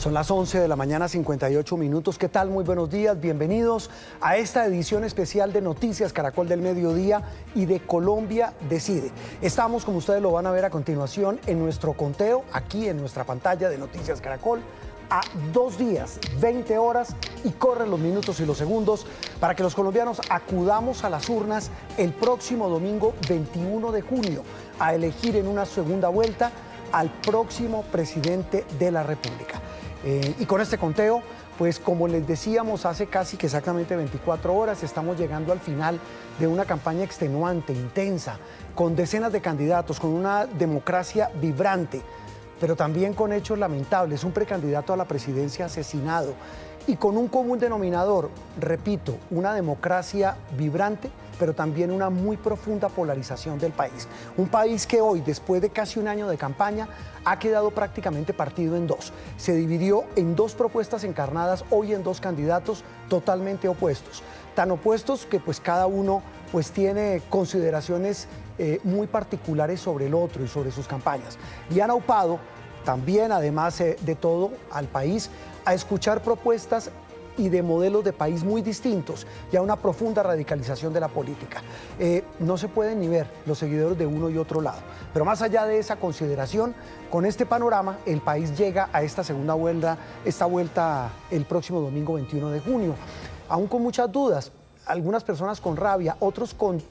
Son las 11 de la mañana, 58 minutos. ¿Qué tal? Muy buenos días. Bienvenidos a esta edición especial de Noticias Caracol del Mediodía y de Colombia Decide. Estamos, como ustedes lo van a ver a continuación, en nuestro conteo, aquí en nuestra pantalla de Noticias Caracol, a 2 días, 20 horas y corren los minutos y los segundos para que los colombianos acudamos a las urnas el próximo domingo 21 de junio a elegir en una segunda vuelta al próximo presidente de la República. Y con este conteo, pues como les decíamos hace casi que exactamente 24 horas, estamos llegando al final de una campaña extenuante, intensa, con decenas de candidatos, con una democracia vibrante, pero también con hechos lamentables, un precandidato a la presidencia asesinado y con un común denominador, repito, una democracia vibrante, pero también una muy profunda polarización del país. Un país que hoy, después de casi un año de campaña, ha quedado prácticamente partido en dos. Se dividió en dos propuestas encarnadas, hoy en dos candidatos totalmente opuestos. Tan opuestos que pues cada uno pues tiene consideraciones muy particulares sobre el otro y sobre sus campañas. Y han aupado también, además de todo, al país a escuchar propuestas y de modelos de país muy distintos y a una profunda radicalización de la política. No se pueden ni ver los seguidores de uno y otro lado. Pero más allá de esa consideración, con este panorama, el país llega a esta segunda vuelta, el próximo domingo 21 de junio. Aún con muchas dudas, algunas personas con rabia, otros con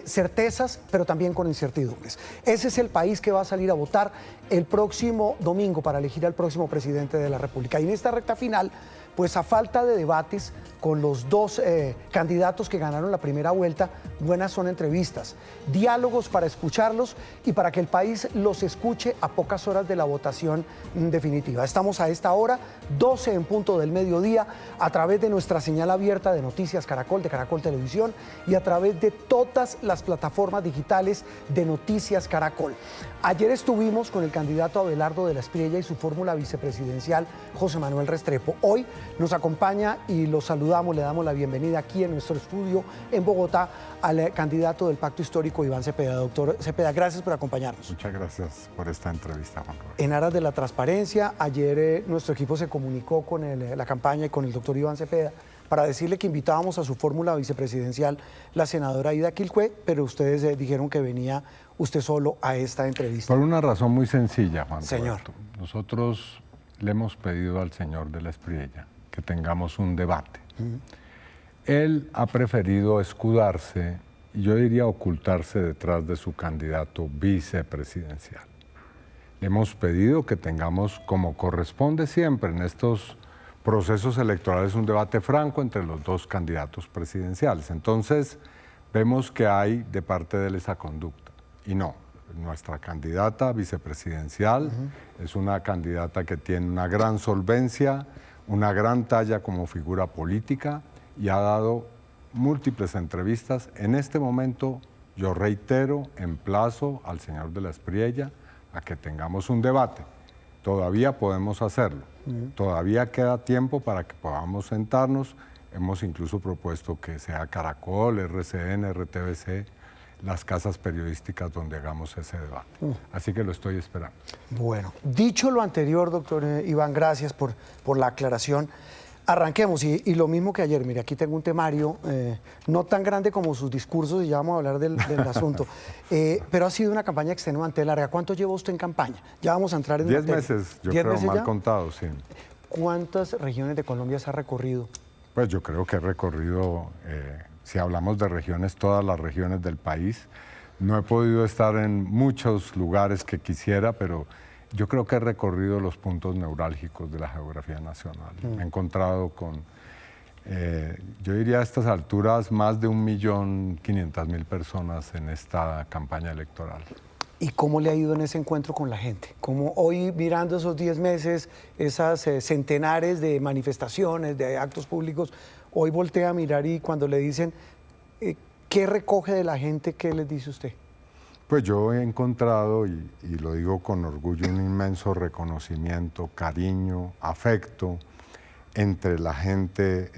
certezas, pero también con incertidumbres. Ese es el país que va a salir a votar el próximo domingo para elegir al próximo presidente de la República. Y en esta recta final, pues a falta de debates con los dos candidatos que ganaron la primera vuelta, buenas son entrevistas, diálogos para escucharlos y para que el país los escuche a pocas horas de la votación definitiva. Estamos a esta hora, 12 en punto del mediodía, a través de nuestra señal abierta de Noticias Caracol, de Caracol Televisión y a través de todas las plataformas digitales de Noticias Caracol. Ayer estuvimos con el candidato Abelardo de la Espriella y su fórmula vicepresidencial José Manuel Restrepo. Hoy nos acompaña y lo saludamos, le damos la bienvenida aquí en nuestro estudio en Bogotá al candidato del Pacto Histórico, Iván Cepeda. Doctor Cepeda, gracias por acompañarnos. Muchas gracias por esta entrevista, Juan Roberto. En aras de la transparencia, ayer nuestro equipo se comunicó con la campaña y con el doctor Iván Cepeda para decirle que invitábamos a su fórmula vicepresidencial la senadora Ida Quilcué, pero ustedes dijeron que venía usted solo a esta entrevista. Por una razón muy sencilla, Juan Señor. Roberto. Nosotros le hemos pedido al señor de la Espriella que tengamos un debate. Él ha preferido escudarse, y yo diría ocultarse detrás de su candidato vicepresidencial. Le hemos pedido que tengamos, como corresponde siempre en estos procesos electorales, un debate franco entre los dos candidatos presidenciales. Entonces, vemos que hay de parte de él esa conducta. Y no, nuestra candidata vicepresidencial es una candidata que tiene una gran solvencia, una gran talla como figura política y ha dado múltiples entrevistas. En este momento, yo reitero, emplazo al señor de la Espriella a que tengamos un debate. Todavía podemos hacerlo. Todavía queda tiempo para que podamos sentarnos. Hemos incluso propuesto que sea Caracol, RCN, RTBC, las casas periodísticas donde hagamos ese debate. Así que lo estoy esperando. Bueno, dicho lo anterior, doctor Iván, gracias por la aclaración. Arranquemos, y lo mismo que ayer, mire, aquí tengo un temario, no tan grande como sus discursos, y ya vamos a hablar del asunto, pero ha sido una campaña extenuante, larga. ¿Cuánto lleva usted en campaña? Ya vamos a entrar en 10 meses, yo creo, mal contado, sí. ¿Cuántas regiones de Colombia se ha recorrido? Pues yo creo que he recorrido, si hablamos de regiones, todas las regiones del país. No he podido estar en muchos lugares que quisiera, pero yo creo que he recorrido los puntos neurálgicos de la geografía nacional. Me he encontrado con, yo diría a estas alturas, más de 1.500.000 personas en esta campaña electoral. ¿Y cómo le ha ido en ese encuentro con la gente? Como hoy, mirando esos 10 meses, esas centenares de manifestaciones, de actos públicos, hoy voltea a mirar y cuando le dicen, ¿qué recoge de la gente? ¿Qué les dice usted? Pues yo he encontrado, y lo digo con orgullo, un inmenso reconocimiento, cariño, afecto entre la gente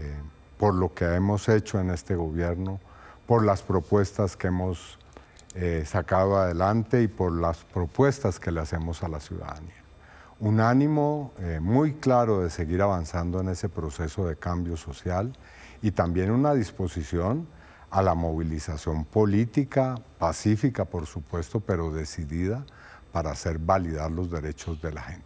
por lo que hemos hecho en este gobierno, por las propuestas que hemos sacado adelante y por las propuestas que le hacemos a la ciudadanía. un ánimo muy claro de seguir avanzando en ese proceso de cambio social y también una disposición a la movilización política, pacífica por supuesto, pero decidida para hacer validar los derechos de la gente.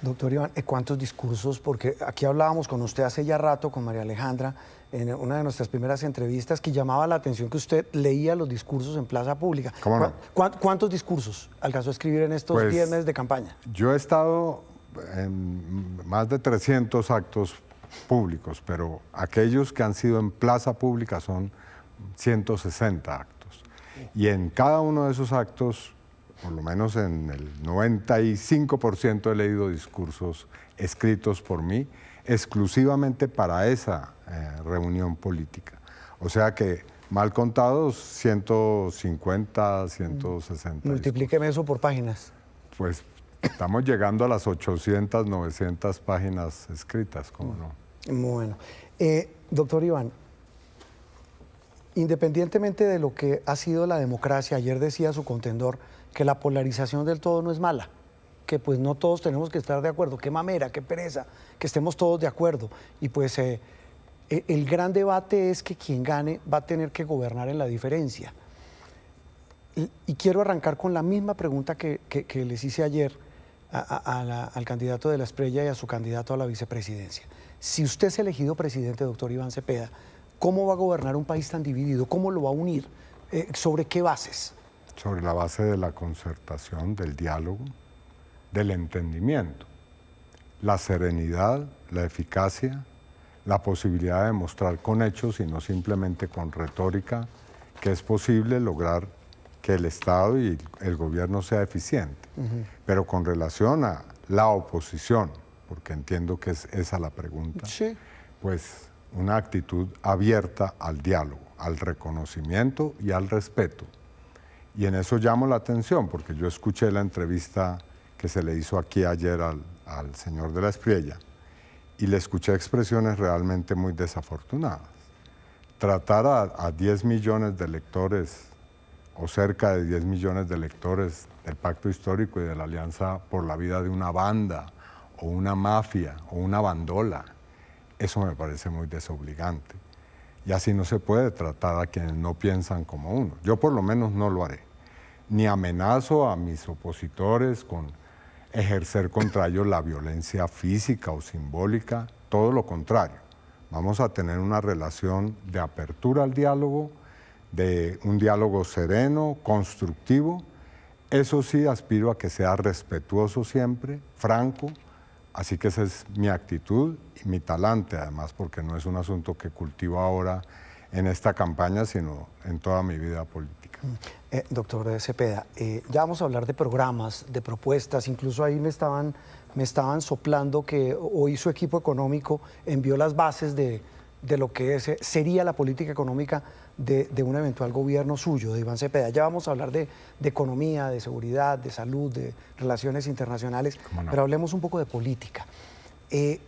Doctor Iván, ¿cuántos discursos? Porque aquí hablábamos con usted hace ya rato, con María Alejandra, en una de nuestras primeras entrevistas, que llamaba la atención que usted leía los discursos en plaza pública. ¿Cómo no? ¿Cuántos discursos alcanzó a escribir en estos 10 meses de campaña? Yo he estado en más de 300 actos públicos, pero aquellos que han sido en plaza pública son 160 actos. Y en cada uno de esos actos, por lo menos en el 95% he leído discursos escritos por mí, exclusivamente para esa reunión política. O sea que, mal contados, 150, 160. Multiplíqueme eso por páginas. Pues estamos llegando a las 800, 900 páginas escritas, ¿cómo no? Bueno. Doctor Iván, independientemente de lo que ha sido la democracia, ayer decía su contendor que la polarización del todo no es mala, que pues no todos tenemos que estar de acuerdo, qué mamera, qué pereza, que estemos todos de acuerdo. Y pues el gran debate es que quien gane va a tener que gobernar en la diferencia. Y quiero arrancar con la misma pregunta que les hice ayer al candidato de la Espriella y a su candidato a la vicepresidencia. Si usted es elegido presidente, doctor Iván Cepeda, ¿cómo va a gobernar un país tan dividido? ¿Cómo lo va a unir? ¿Sobre qué bases? Sobre la base de la concertación, del diálogo, del entendimiento, la serenidad, la eficacia, la posibilidad de mostrar con hechos y no simplemente con retórica que es posible lograr que el Estado y el gobierno sea eficiente. Pero con relación a la oposición, porque entiendo que es esa la pregunta, sí, pues una actitud abierta al diálogo, al reconocimiento y al respeto. Y en eso llamo la atención, porque yo escuché la entrevista que se le hizo aquí ayer al señor de la Espriella y le escuché expresiones realmente muy desafortunadas. Tratar a 10 millones de electores o cerca de 10 millones de electores del Pacto Histórico y de la Alianza por la Vida de una banda o una mafia o una bandola, eso me parece muy desobligante. Y así no se puede tratar a quienes no piensan como uno. Yo por lo menos no lo haré. Ni amenazo a mis opositores con ejercer contra ellos la violencia física o simbólica, todo lo contrario. Vamos a tener una relación de apertura al diálogo, de un diálogo sereno, constructivo. Eso sí, aspiro a que sea respetuoso siempre, franco. Así que esa es mi actitud y mi talante, además, porque no es un asunto que cultivo ahora en esta campaña, sino en toda mi vida política. Doctor Cepeda, ya vamos a hablar de programas, de propuestas, incluso ahí me estaban soplando que hoy su equipo económico envió las bases de lo que sería la política económica de un eventual gobierno suyo, de Iván Cepeda. Ya vamos a hablar de economía, de seguridad, de salud, de relaciones internacionales, no, pero hablemos un poco de política. ¿Qué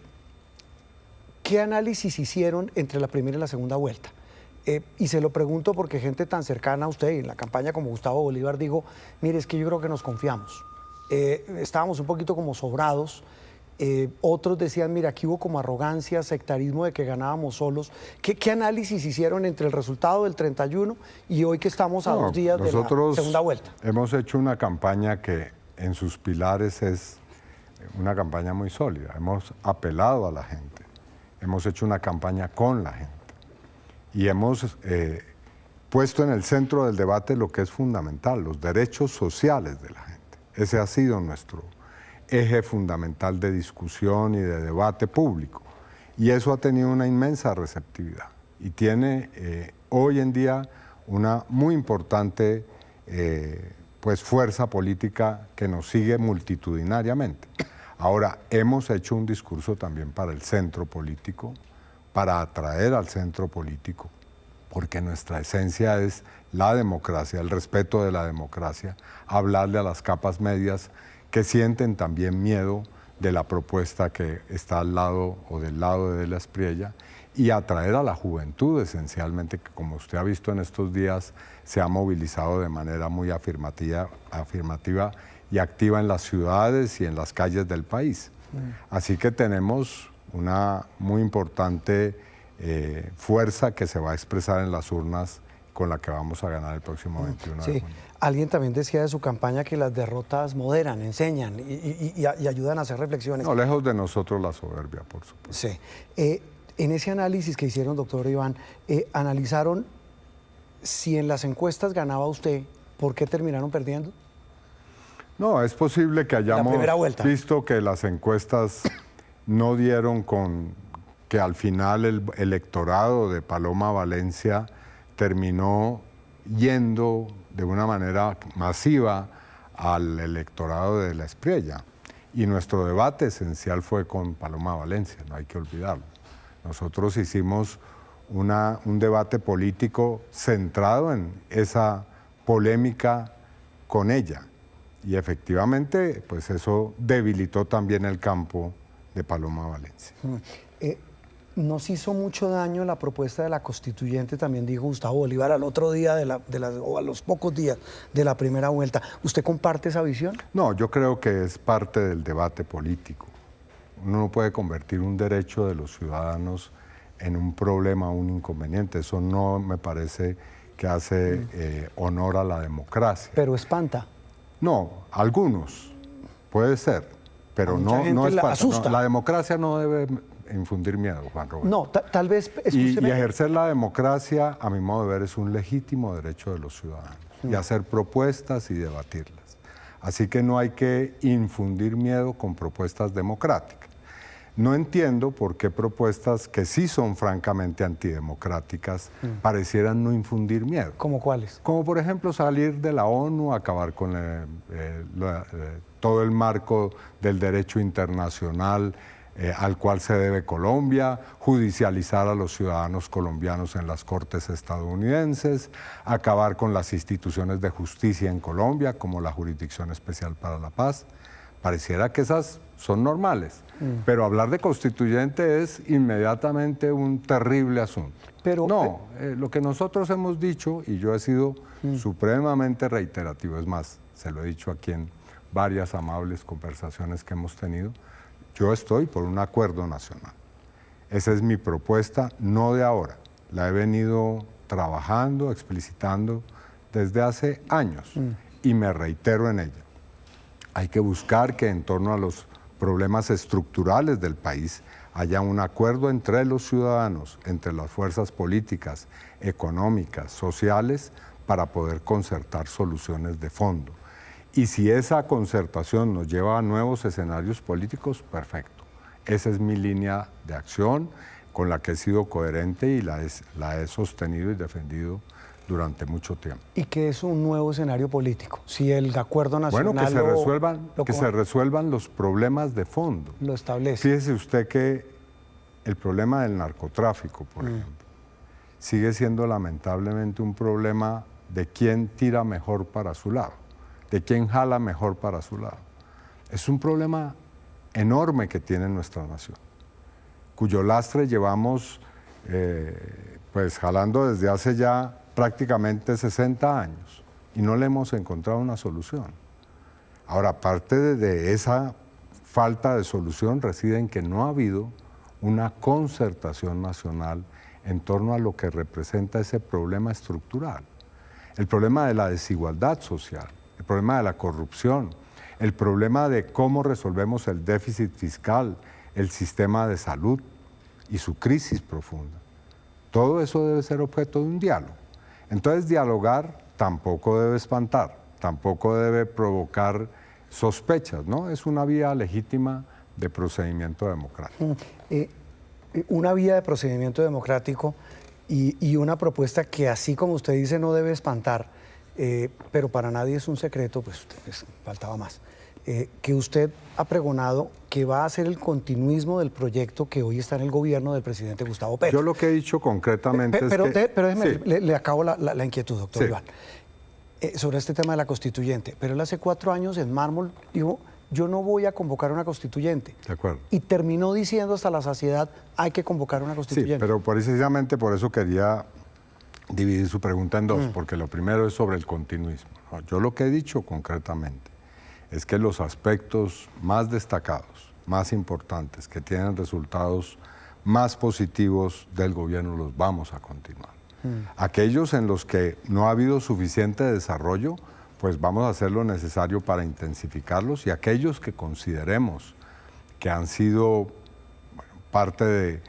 análisis hicieron entre la primera y la segunda vuelta? Y se lo pregunto porque gente tan cercana a usted, en la campaña como Gustavo Bolívar, dijo, mire, es que yo creo que nos confiamos. Estábamos un poquito como sobrados. Otros decían, mira, aquí hubo como arrogancia, sectarismo de que ganábamos solos. ¿Qué análisis hicieron entre el resultado del 31 y hoy que estamos a 2 días de la segunda vuelta? Hemos hecho una campaña que en sus pilares es una campaña muy sólida. Hemos apelado a la gente, hemos hecho una campaña con la gente y hemos puesto en el centro del debate lo que es fundamental, los derechos sociales de la gente. Ese ha sido nuestro eje fundamental de discusión y de debate público. Y eso ha tenido una inmensa receptividad y tiene hoy en día una muy importante pues fuerza política que nos sigue multitudinariamente. Ahora, hemos hecho un discurso también para el centro político, para atraer al centro político, porque nuestra esencia es la democracia, el respeto de la democracia, hablarle a las capas medias que sienten también miedo de la propuesta que está al lado o del lado de la Espriella y atraer a la juventud esencialmente, que como usted ha visto en estos días se ha movilizado de manera muy afirmativa y activa en las ciudades y en las calles del país. Así que tenemos una muy importante fuerza que se va a expresar en las urnas con la que vamos a ganar el próximo 21 de junio. Alguien también decía de su campaña que las derrotas moderan, enseñan y ayudan a hacer reflexiones. No, lejos de nosotros la soberbia, por supuesto. Sí. En ese análisis que hicieron, doctor Iván, analizaron si en las encuestas ganaba usted, ¿por qué terminaron perdiendo? No, es posible que hayamos visto que las encuestas no dieron con que al final el electorado de Paloma Valencia terminó yendo de una manera masiva al electorado de La Espriella. Y nuestro debate esencial fue con Paloma Valencia, no hay que olvidarlo. Nosotros hicimos un debate político centrado en esa polémica con ella. Y efectivamente, pues eso debilitó también el campo de Paloma Valencia. Nos hizo mucho daño la propuesta de la constituyente, también dijo Gustavo Bolívar al otro día, o a los pocos días de la primera vuelta. ¿Usted comparte esa visión? No, yo creo que es parte del debate político. Uno no puede convertir un derecho de los ciudadanos en un problema, un inconveniente. Eso no me parece que hace honor a la democracia. Pero espanta. No, algunos, puede ser, pero no espanta. Asusta. No, la democracia no debe infundir miedo, Juan Roberto. No, tal vez... Y ejercer la democracia, a mi modo de ver, es un legítimo derecho de los ciudadanos. Y hacer propuestas y debatirlas. Así que no hay que infundir miedo con propuestas democráticas. No entiendo por qué propuestas que sí son francamente antidemocráticas parecieran no infundir miedo. ¿Cómo cuáles? Como por ejemplo salir de la ONU, acabar con todo el marco del derecho internacional al cual se debe Colombia, judicializar a los ciudadanos colombianos en las cortes estadounidenses, acabar con las instituciones de justicia en Colombia, como la Jurisdicción Especial para la Paz. Pareciera que esas son normales, pero hablar de constituyente es inmediatamente un terrible asunto. Pero, no, lo que nosotros hemos dicho, y yo he sido supremamente reiterativo, es más, se lo he dicho aquí en varias amables conversaciones que hemos tenido, yo estoy por un acuerdo nacional. Esa es mi propuesta, no de ahora. La he venido trabajando, explicitando desde hace años y me reitero en ella. Hay que buscar que en torno a los problemas estructurales del país haya un acuerdo entre los ciudadanos, entre las fuerzas políticas, económicas, sociales, para poder concertar soluciones de fondo. Y si esa concertación nos lleva a nuevos escenarios políticos, perfecto. Esa es mi línea de acción con la que he sido coherente y la he sostenido y defendido durante mucho tiempo. ¿Y qué es un nuevo escenario político? Si el acuerdo nacional... Bueno, que se resuelvan los problemas de fondo. Lo establece. Fíjese usted que el problema del narcotráfico, por ejemplo, sigue siendo lamentablemente un problema de quién tira mejor para su lado, de quién jala mejor para su lado. Es un problema enorme que tiene nuestra nación, cuyo lastre llevamos pues jalando desde hace ya prácticamente 60 años y no le hemos encontrado una solución. Ahora, parte de esa falta de solución reside en que no ha habido una concertación nacional en torno a lo que representa ese problema estructural. El problema de la desigualdad social, el problema de la corrupción, el problema de cómo resolvemos el déficit fiscal, el sistema de salud y su crisis profunda. Todo eso debe ser objeto de un diálogo. Entonces, dialogar tampoco debe espantar, tampoco debe provocar sospechas, ¿no? Es una vía legítima de procedimiento democrático. Una vía de procedimiento democrático y una propuesta que, así como usted dice, no debe espantar, pero para nadie es un secreto, pues faltaba más, que usted ha pregonado que va a ser el continuismo del proyecto que hoy está en el gobierno del presidente Gustavo Petro. Yo lo que he dicho concretamente pero déjeme, sí. le acabo la inquietud, doctor Iván, sobre este tema de la constituyente. Pero él hace 4 años en mármol dijo, yo no voy a convocar una constituyente. De acuerdo. Y terminó diciendo hasta la saciedad, hay que convocar una constituyente. Sí, pero precisamente por eso quería dividir su pregunta en dos, porque lo primero es sobre el continuismo. Yo lo que he dicho concretamente es que los aspectos más destacados, más importantes, que tienen resultados más positivos del gobierno, los vamos a continuar. Aquellos en los que no ha habido suficiente desarrollo, pues vamos a hacer lo necesario para intensificarlos, y aquellos que consideremos que han sido parte de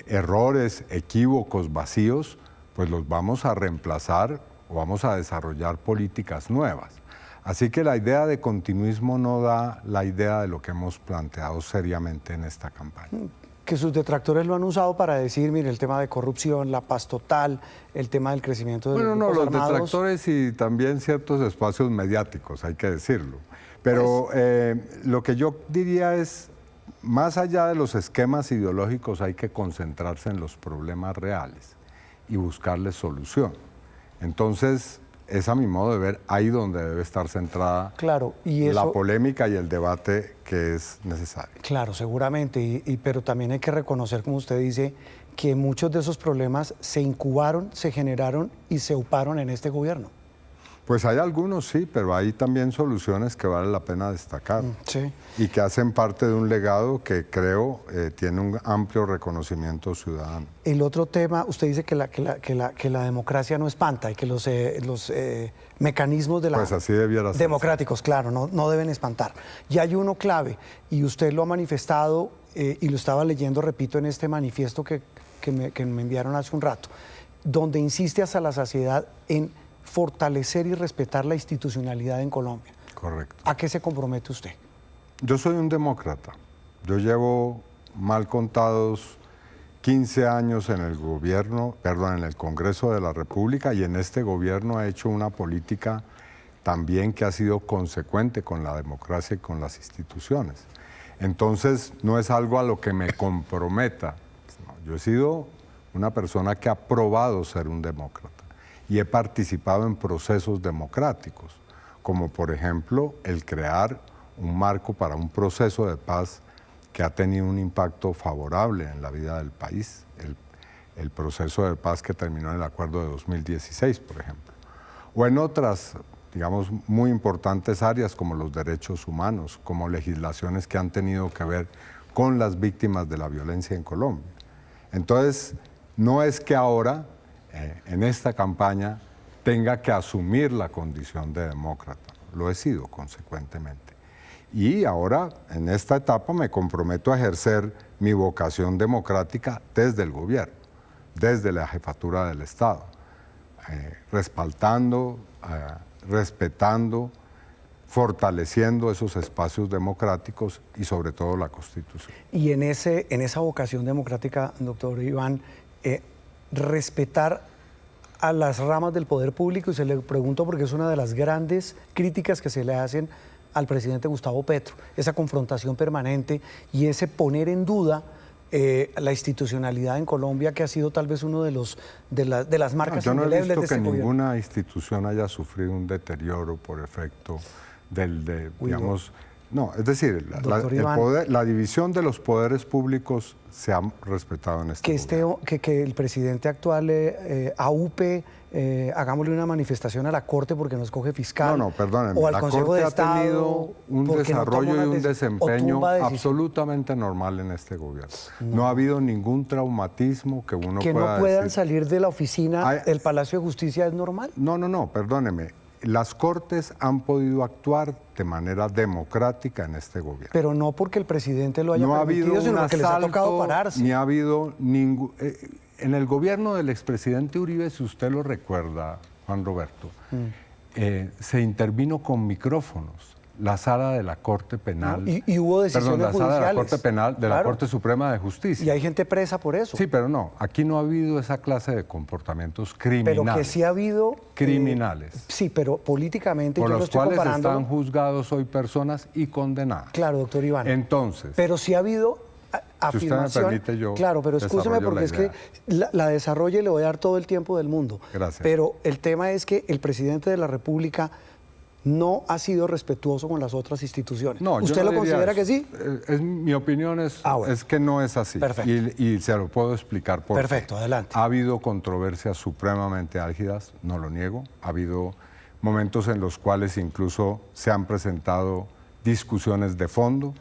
errores, equívocos, vacíos, pues los vamos a reemplazar o vamos a desarrollar políticas nuevas. Así que la idea de continuismo no da la idea de lo que hemos planteado seriamente en esta campaña. Que sus detractores lo han usado para decir, mire, el tema de corrupción, la paz total, el tema del crecimiento de los grupos armados. Los detractores y también ciertos espacios mediáticos, hay que decirlo. Pero lo que yo diría es, más allá de los esquemas ideológicos, hay que concentrarse en los problemas reales y buscarles solución. Entonces, es a mi modo de ver ahí donde debe estar centrada la polémica y el debate que es necesario. Claro, seguramente, pero también hay que reconocer, como usted dice, que muchos de esos problemas se incubaron, se generaron y se uparon en este gobierno. Pues hay algunos, sí, pero hay también soluciones que vale la pena destacar y que hacen parte de un legado que creo tiene un amplio reconocimiento ciudadano. El otro tema, usted dice que la democracia no espanta y que los mecanismos de pues así debiera ser, democráticos, claro, no deben espantar. Y hay uno clave, y usted lo ha manifestado y lo estaba leyendo, repito, en este manifiesto que me enviaron hace un rato, donde insiste hasta la saciedad en fortalecer y respetar la institucionalidad en Colombia. Correcto. ¿A qué se compromete usted? Yo soy un demócrata. Yo llevo mal contados 15 años en el gobierno, en el Congreso de la República, y en este gobierno he hecho una política también que ha sido consecuente con la democracia y con las instituciones. Entonces, no es algo a lo que me comprometa. No, yo he sido una persona que ha probado ser un demócrata y he participado en procesos democráticos, como por ejemplo el crear un marco para un proceso de paz que ha tenido un impacto favorable en la vida del país, el proceso de paz que terminó en el acuerdo de 2016, por ejemplo, o en otras, digamos, muy importantes áreas como los derechos humanos, como legislaciones que han tenido que ver con las víctimas de la violencia en Colombia. Entonces, no es que ahora en esta campaña tenga que asumir la condición de demócrata, lo he sido consecuentemente. Y ahora, en esta etapa, me comprometo a ejercer mi vocación democrática desde el gobierno, desde la jefatura del Estado, respaldando, respetando, fortaleciendo esos espacios democráticos y sobre todo la Constitución. Y en esa vocación democrática, doctor Iván, respetar a las ramas del poder público, y se le pregunto porque es una de las grandes críticas que se le hacen al presidente Gustavo Petro, esa confrontación permanente y ese poner en duda la institucionalidad en Colombia, que ha sido tal vez uno de las marcas indelebles de este gobierno. Yo no he visto que ninguna institución haya sufrido un deterioro por efecto digamos... No, es decir, la división de los poderes públicos se ha respetado en este gobierno. Que el presidente actual aupe, hagámosle una manifestación a la Corte porque no escoge fiscal. No, perdónenme, o al la Consejo Corte de ha Estado, tenido un desarrollo y un desempeño absolutamente normal en este gobierno. No ha habido ningún traumatismo que uno pueda decir. Que no puedan salir de la oficina del Palacio de Justicia, ¿es normal? No, perdóneme. Las Cortes han podido actuar de manera democrática en este gobierno. Pero no porque el presidente lo haya permitido, sino porque les ha tocado pararse. Ni ha habido ningún... en el gobierno del expresidente Uribe, si usted lo recuerda, Juan Roberto, se intervino con micrófonos la sala de la Corte Penal. No, y hubo decisiones judiciales. La sala de la Corte Penal de la Corte Suprema de Justicia. Y hay gente presa por eso. Sí, pero no, aquí no ha habido esa clase de comportamientos criminales. Pero que sí ha habido... criminales. Sí, pero políticamente por yo los lo estoy cuales comparando. Están juzgados hoy personas y condenadas. Claro, doctor Iván. Entonces... Pero sí ha habido afirmación. Si usted me permite, yo claro, pero escúcheme porque es que la desarrolle y le voy a dar todo el tiempo del mundo. Gracias. Pero el tema es que el presidente de la República no ha sido respetuoso con las otras instituciones. No, ¿Usted lo considera que sí? Mi opinión es que no es así. Perfecto. Y se lo puedo explicar por qué. Perfecto, adelante. Ha habido controversias supremamente álgidas, no lo niego. Ha habido momentos en los cuales incluso se han presentado discusiones de fondo,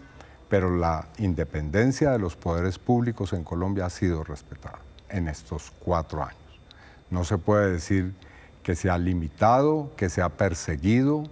pero la independencia de los poderes públicos en Colombia ha sido respetada en estos 4 años. No se puede decir que se ha limitado, que se ha perseguido,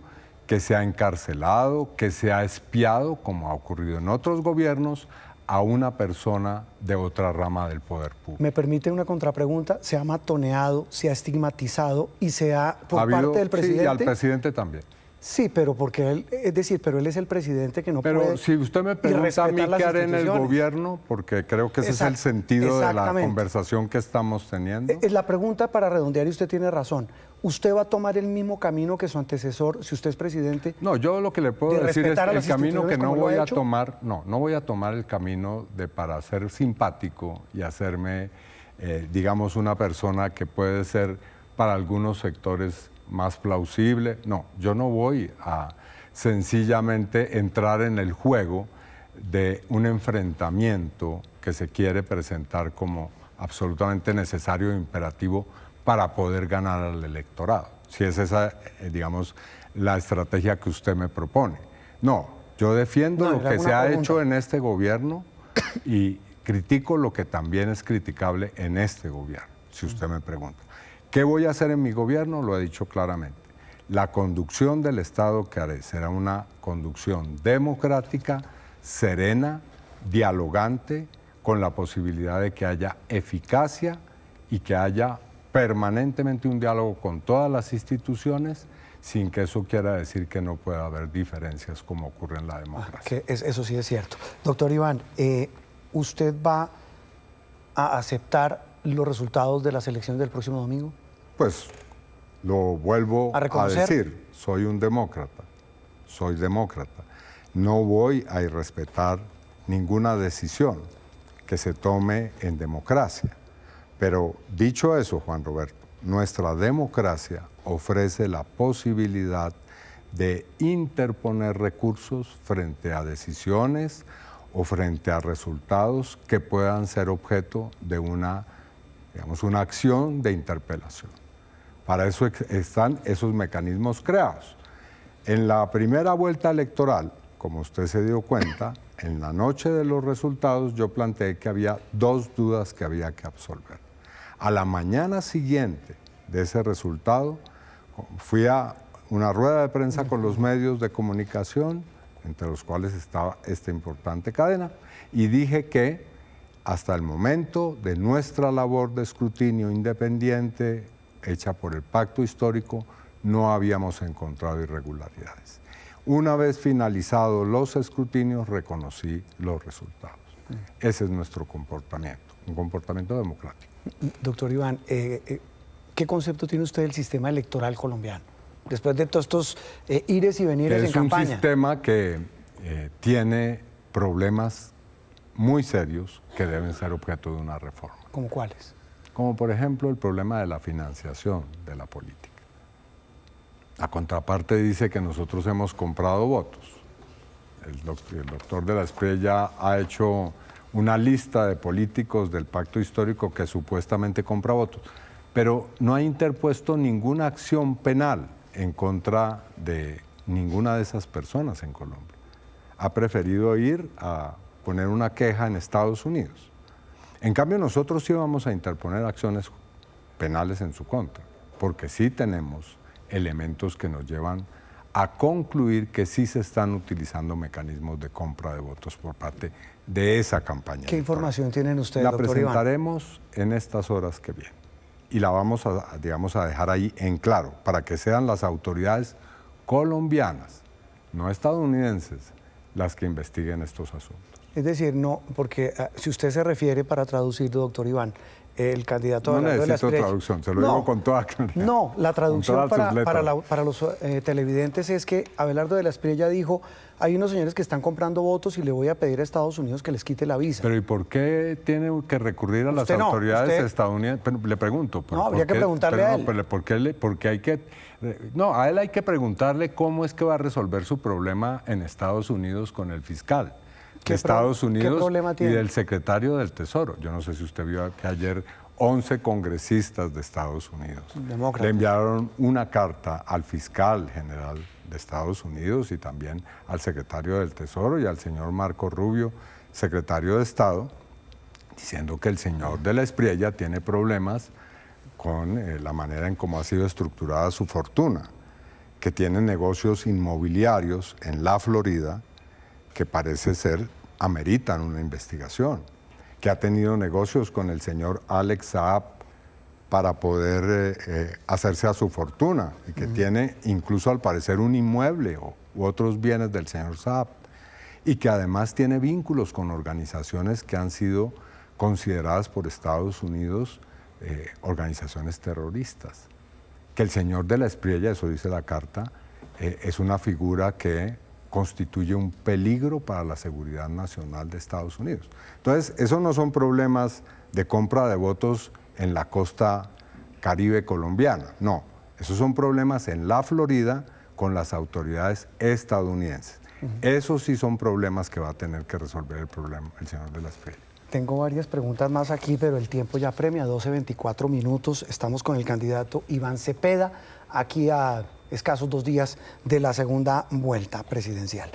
que se ha encarcelado, que se ha espiado, como ha ocurrido en otros gobiernos, a una persona de otra rama del poder público. Me permite una contrapregunta, se ha matoneado, se ha estigmatizado y se ha, por parte del presidente... Sí, y al presidente también. Sí, pero porque él, es decir, pero él es el presidente que no puede... Pero si usted me pregunta a mí qué haré en el gobierno, porque creo que ese es el sentido de la conversación que estamos teniendo. La pregunta para redondear, y usted tiene razón, ¿usted va a tomar el mismo camino que su antecesor si usted es presidente? No, yo lo que le puedo decir es el camino que no voy a tomar, no voy a tomar el camino de para ser simpático y hacerme, digamos, una persona que puede ser para algunos sectores más plausible. No, yo no voy a sencillamente entrar en el juego de un enfrentamiento que se quiere presentar como absolutamente necesario e imperativo para poder ganar al electorado. Si es esa, digamos, la estrategia que usted me propone. No, yo defiendo lo que se ha hecho en este gobierno y critico lo que también es criticable en este gobierno, si usted me pregunta. ¿Qué voy a hacer en mi gobierno? Lo he dicho claramente. La conducción del Estado que haré será una conducción democrática, serena, dialogante, con la posibilidad de que haya eficacia y que haya permanentemente un diálogo con todas las instituciones, sin que eso quiera decir que no pueda haber diferencias como ocurre en la democracia. Eso sí es cierto. Doctor Iván, ¿usted va a aceptar los resultados de las elecciones del próximo domingo? Pues lo vuelvo a decir, soy un demócrata, soy demócrata. No voy a irrespetar ninguna decisión que se tome en democracia. Pero dicho eso, Juan Roberto, nuestra democracia ofrece la posibilidad de interponer recursos frente a decisiones o frente a resultados que puedan ser objeto de una acción de interpelación. Para eso están esos mecanismos creados. En la primera vuelta electoral, como usted se dio cuenta, en la noche de los resultados yo planteé que había 2 dudas que había que absolver. A la mañana siguiente de ese resultado, fui a una rueda de prensa con los medios de comunicación, entre los cuales estaba esta importante cadena, y dije que hasta el momento de nuestra labor de escrutinio independiente, hecha por el Pacto Histórico, no habíamos encontrado irregularidades. Una vez finalizados los escrutinios, reconocí los resultados. Ese es nuestro comportamiento, un comportamiento democrático. Doctor Iván, ¿qué concepto tiene usted del sistema electoral colombiano? Después de todos estos ires y venires en campaña. Es un sistema que tiene problemas muy serios que deben ser objeto de una reforma. ¿Cómo cuáles? Como por ejemplo el problema de la financiación de la política. La contraparte dice que nosotros hemos comprado votos. El doctor de la Espriella ha hecho una lista de políticos del Pacto Histórico que supuestamente compra votos, pero no ha interpuesto ninguna acción penal en contra de ninguna de esas personas en Colombia. Ha preferido ir a poner una queja en Estados Unidos. En cambio, nosotros sí vamos a interponer acciones penales en su contra, porque sí tenemos elementos que nos llevan a concluir que sí se están utilizando mecanismos de compra de votos por parte de esa campaña. ¿Qué información tienen ustedes, doctor Iván? La presentaremos en estas horas que vienen y la vamos a, digamos, a dejar ahí en claro para que sean las autoridades colombianas, no estadounidenses, las que investiguen estos asuntos. Es decir, no, porque si usted se refiere, para traducirlo, doctor Iván, el candidato... No necesito traducción, se lo digo con toda claridad. No, la traducción para los televidentes es que Abelardo de la Espriella dijo, hay unos señores que están comprando votos y le voy a pedir a Estados Unidos que les quite la visa. Pero ¿y por qué tiene que recurrir a las autoridades estadounidenses? Le pregunto. No, habría que preguntarle a él. Porque hay que... No, a él hay que preguntarle cómo es que va a resolver su problema en Estados Unidos con el fiscal de Estados Unidos y del secretario del Tesoro. Yo no sé si usted vio que ayer 11 congresistas de Estados Unidos le enviaron una carta al fiscal general de Estados Unidos y también al secretario del Tesoro y al señor Marco Rubio, secretario de Estado, diciendo que el señor de la Espriella tiene problemas con la manera en cómo ha sido estructurada su fortuna, que tiene negocios inmobiliarios en la Florida que parece ser ameritan una investigación, que ha tenido negocios con el señor Alex Saab para poder hacerse a su fortuna, y que tiene incluso al parecer un inmueble u otros bienes del señor Saab, y que además tiene vínculos con organizaciones que han sido consideradas por Estados Unidos organizaciones terroristas. Que el señor de la Espriella, eso dice la carta, es una figura que constituye un peligro para la seguridad nacional de Estados Unidos. Entonces, esos no son problemas de compra de votos en la costa caribe colombiana, no. Esos son problemas en la Florida con las autoridades estadounidenses. Esos sí son problemas que va a tener que resolver el señor de la Espriella. Tengo varias preguntas más aquí, pero el tiempo ya premia, 12:24 minutos. Estamos con el candidato Iván Cepeda, aquí a escasos 2 días de la segunda vuelta presidencial.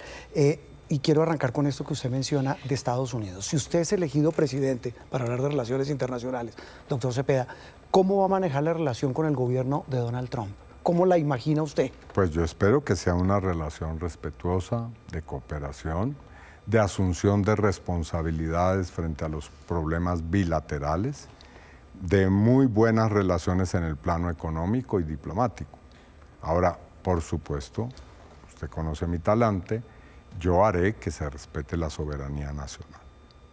Y quiero arrancar con esto que usted menciona de Estados Unidos. Si usted es elegido presidente, para hablar de relaciones internacionales, doctor Cepeda, ¿cómo va a manejar la relación con el gobierno de Donald Trump? ¿Cómo la imagina usted? Pues yo espero que sea una relación respetuosa, de cooperación, de asunción de responsabilidades frente a los problemas bilaterales, de muy buenas relaciones en el plano económico y diplomático. Ahora, por supuesto, usted conoce mi talante, yo haré que se respete la soberanía nacional.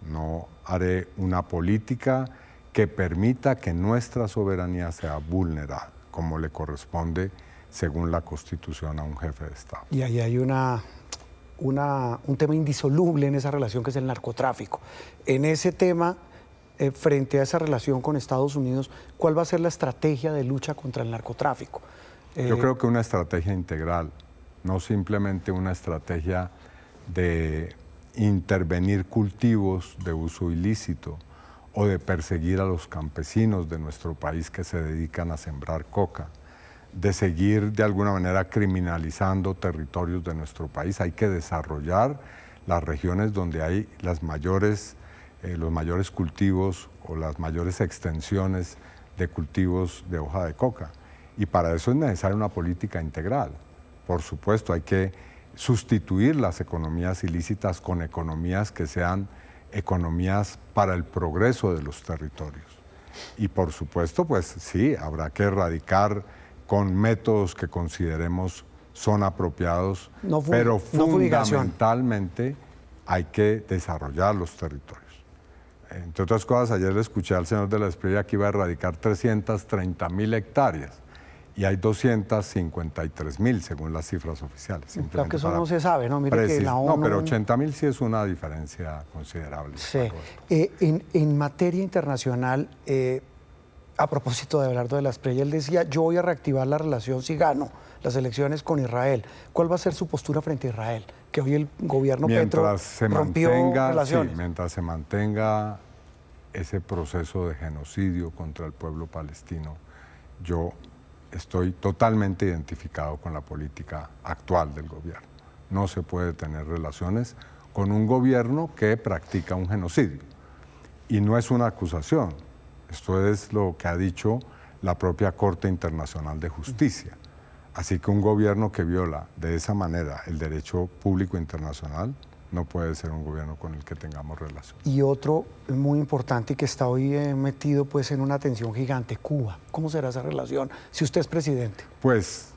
No haré una política que permita que nuestra soberanía sea vulnerada, como le corresponde según la Constitución a un jefe de Estado. Y ahí hay un tema indisoluble en esa relación, que es el narcotráfico. En ese tema, frente a esa relación con Estados Unidos, ¿cuál va a ser la estrategia de lucha contra el narcotráfico? Yo creo que una estrategia integral, no simplemente una estrategia de intervenir cultivos de uso ilícito o de perseguir a los campesinos de nuestro país que se dedican a sembrar coca, de seguir de alguna manera criminalizando territorios de nuestro país. Hay que desarrollar las regiones donde hay los mayores cultivos o las mayores extensiones de cultivos de hoja de coca. Y para eso es necesaria una política integral. Por supuesto, hay que sustituir las economías ilícitas con economías que sean economías para el progreso de los territorios. Y por supuesto, pues sí, habrá que erradicar con métodos que consideremos son apropiados, pero fundamentalmente hay que desarrollar los territorios. Entre otras cosas, ayer le escuché al señor de la Espriella que iba a erradicar 330.000 hectáreas y hay 253.000 según las cifras oficiales. Claro que eso no se sabe, ¿no? Mire que la ONU... No, pero 80.000 sí es una diferencia considerable. Sí. En materia internacional, a propósito de Abelardo de la Espriella, él decía, yo voy a reactivar la relación si gano las elecciones con Israel. ¿Cuál va a ser su postura frente a Israel? Que hoy el gobierno Petro rompió relaciones. Sí, mientras se mantenga ese proceso de genocidio contra el pueblo palestino, yo estoy totalmente identificado con la política actual del gobierno. No se puede tener relaciones con un gobierno que practica un genocidio. Y no es una acusación. Esto es lo que ha dicho la propia Corte Internacional de Justicia. Así que un gobierno que viola de esa manera el derecho público internacional no puede ser un gobierno con el que tengamos relación. Y otro muy importante y que está hoy metido pues en una tensión gigante, Cuba. ¿Cómo será esa relación si usted es presidente? Pues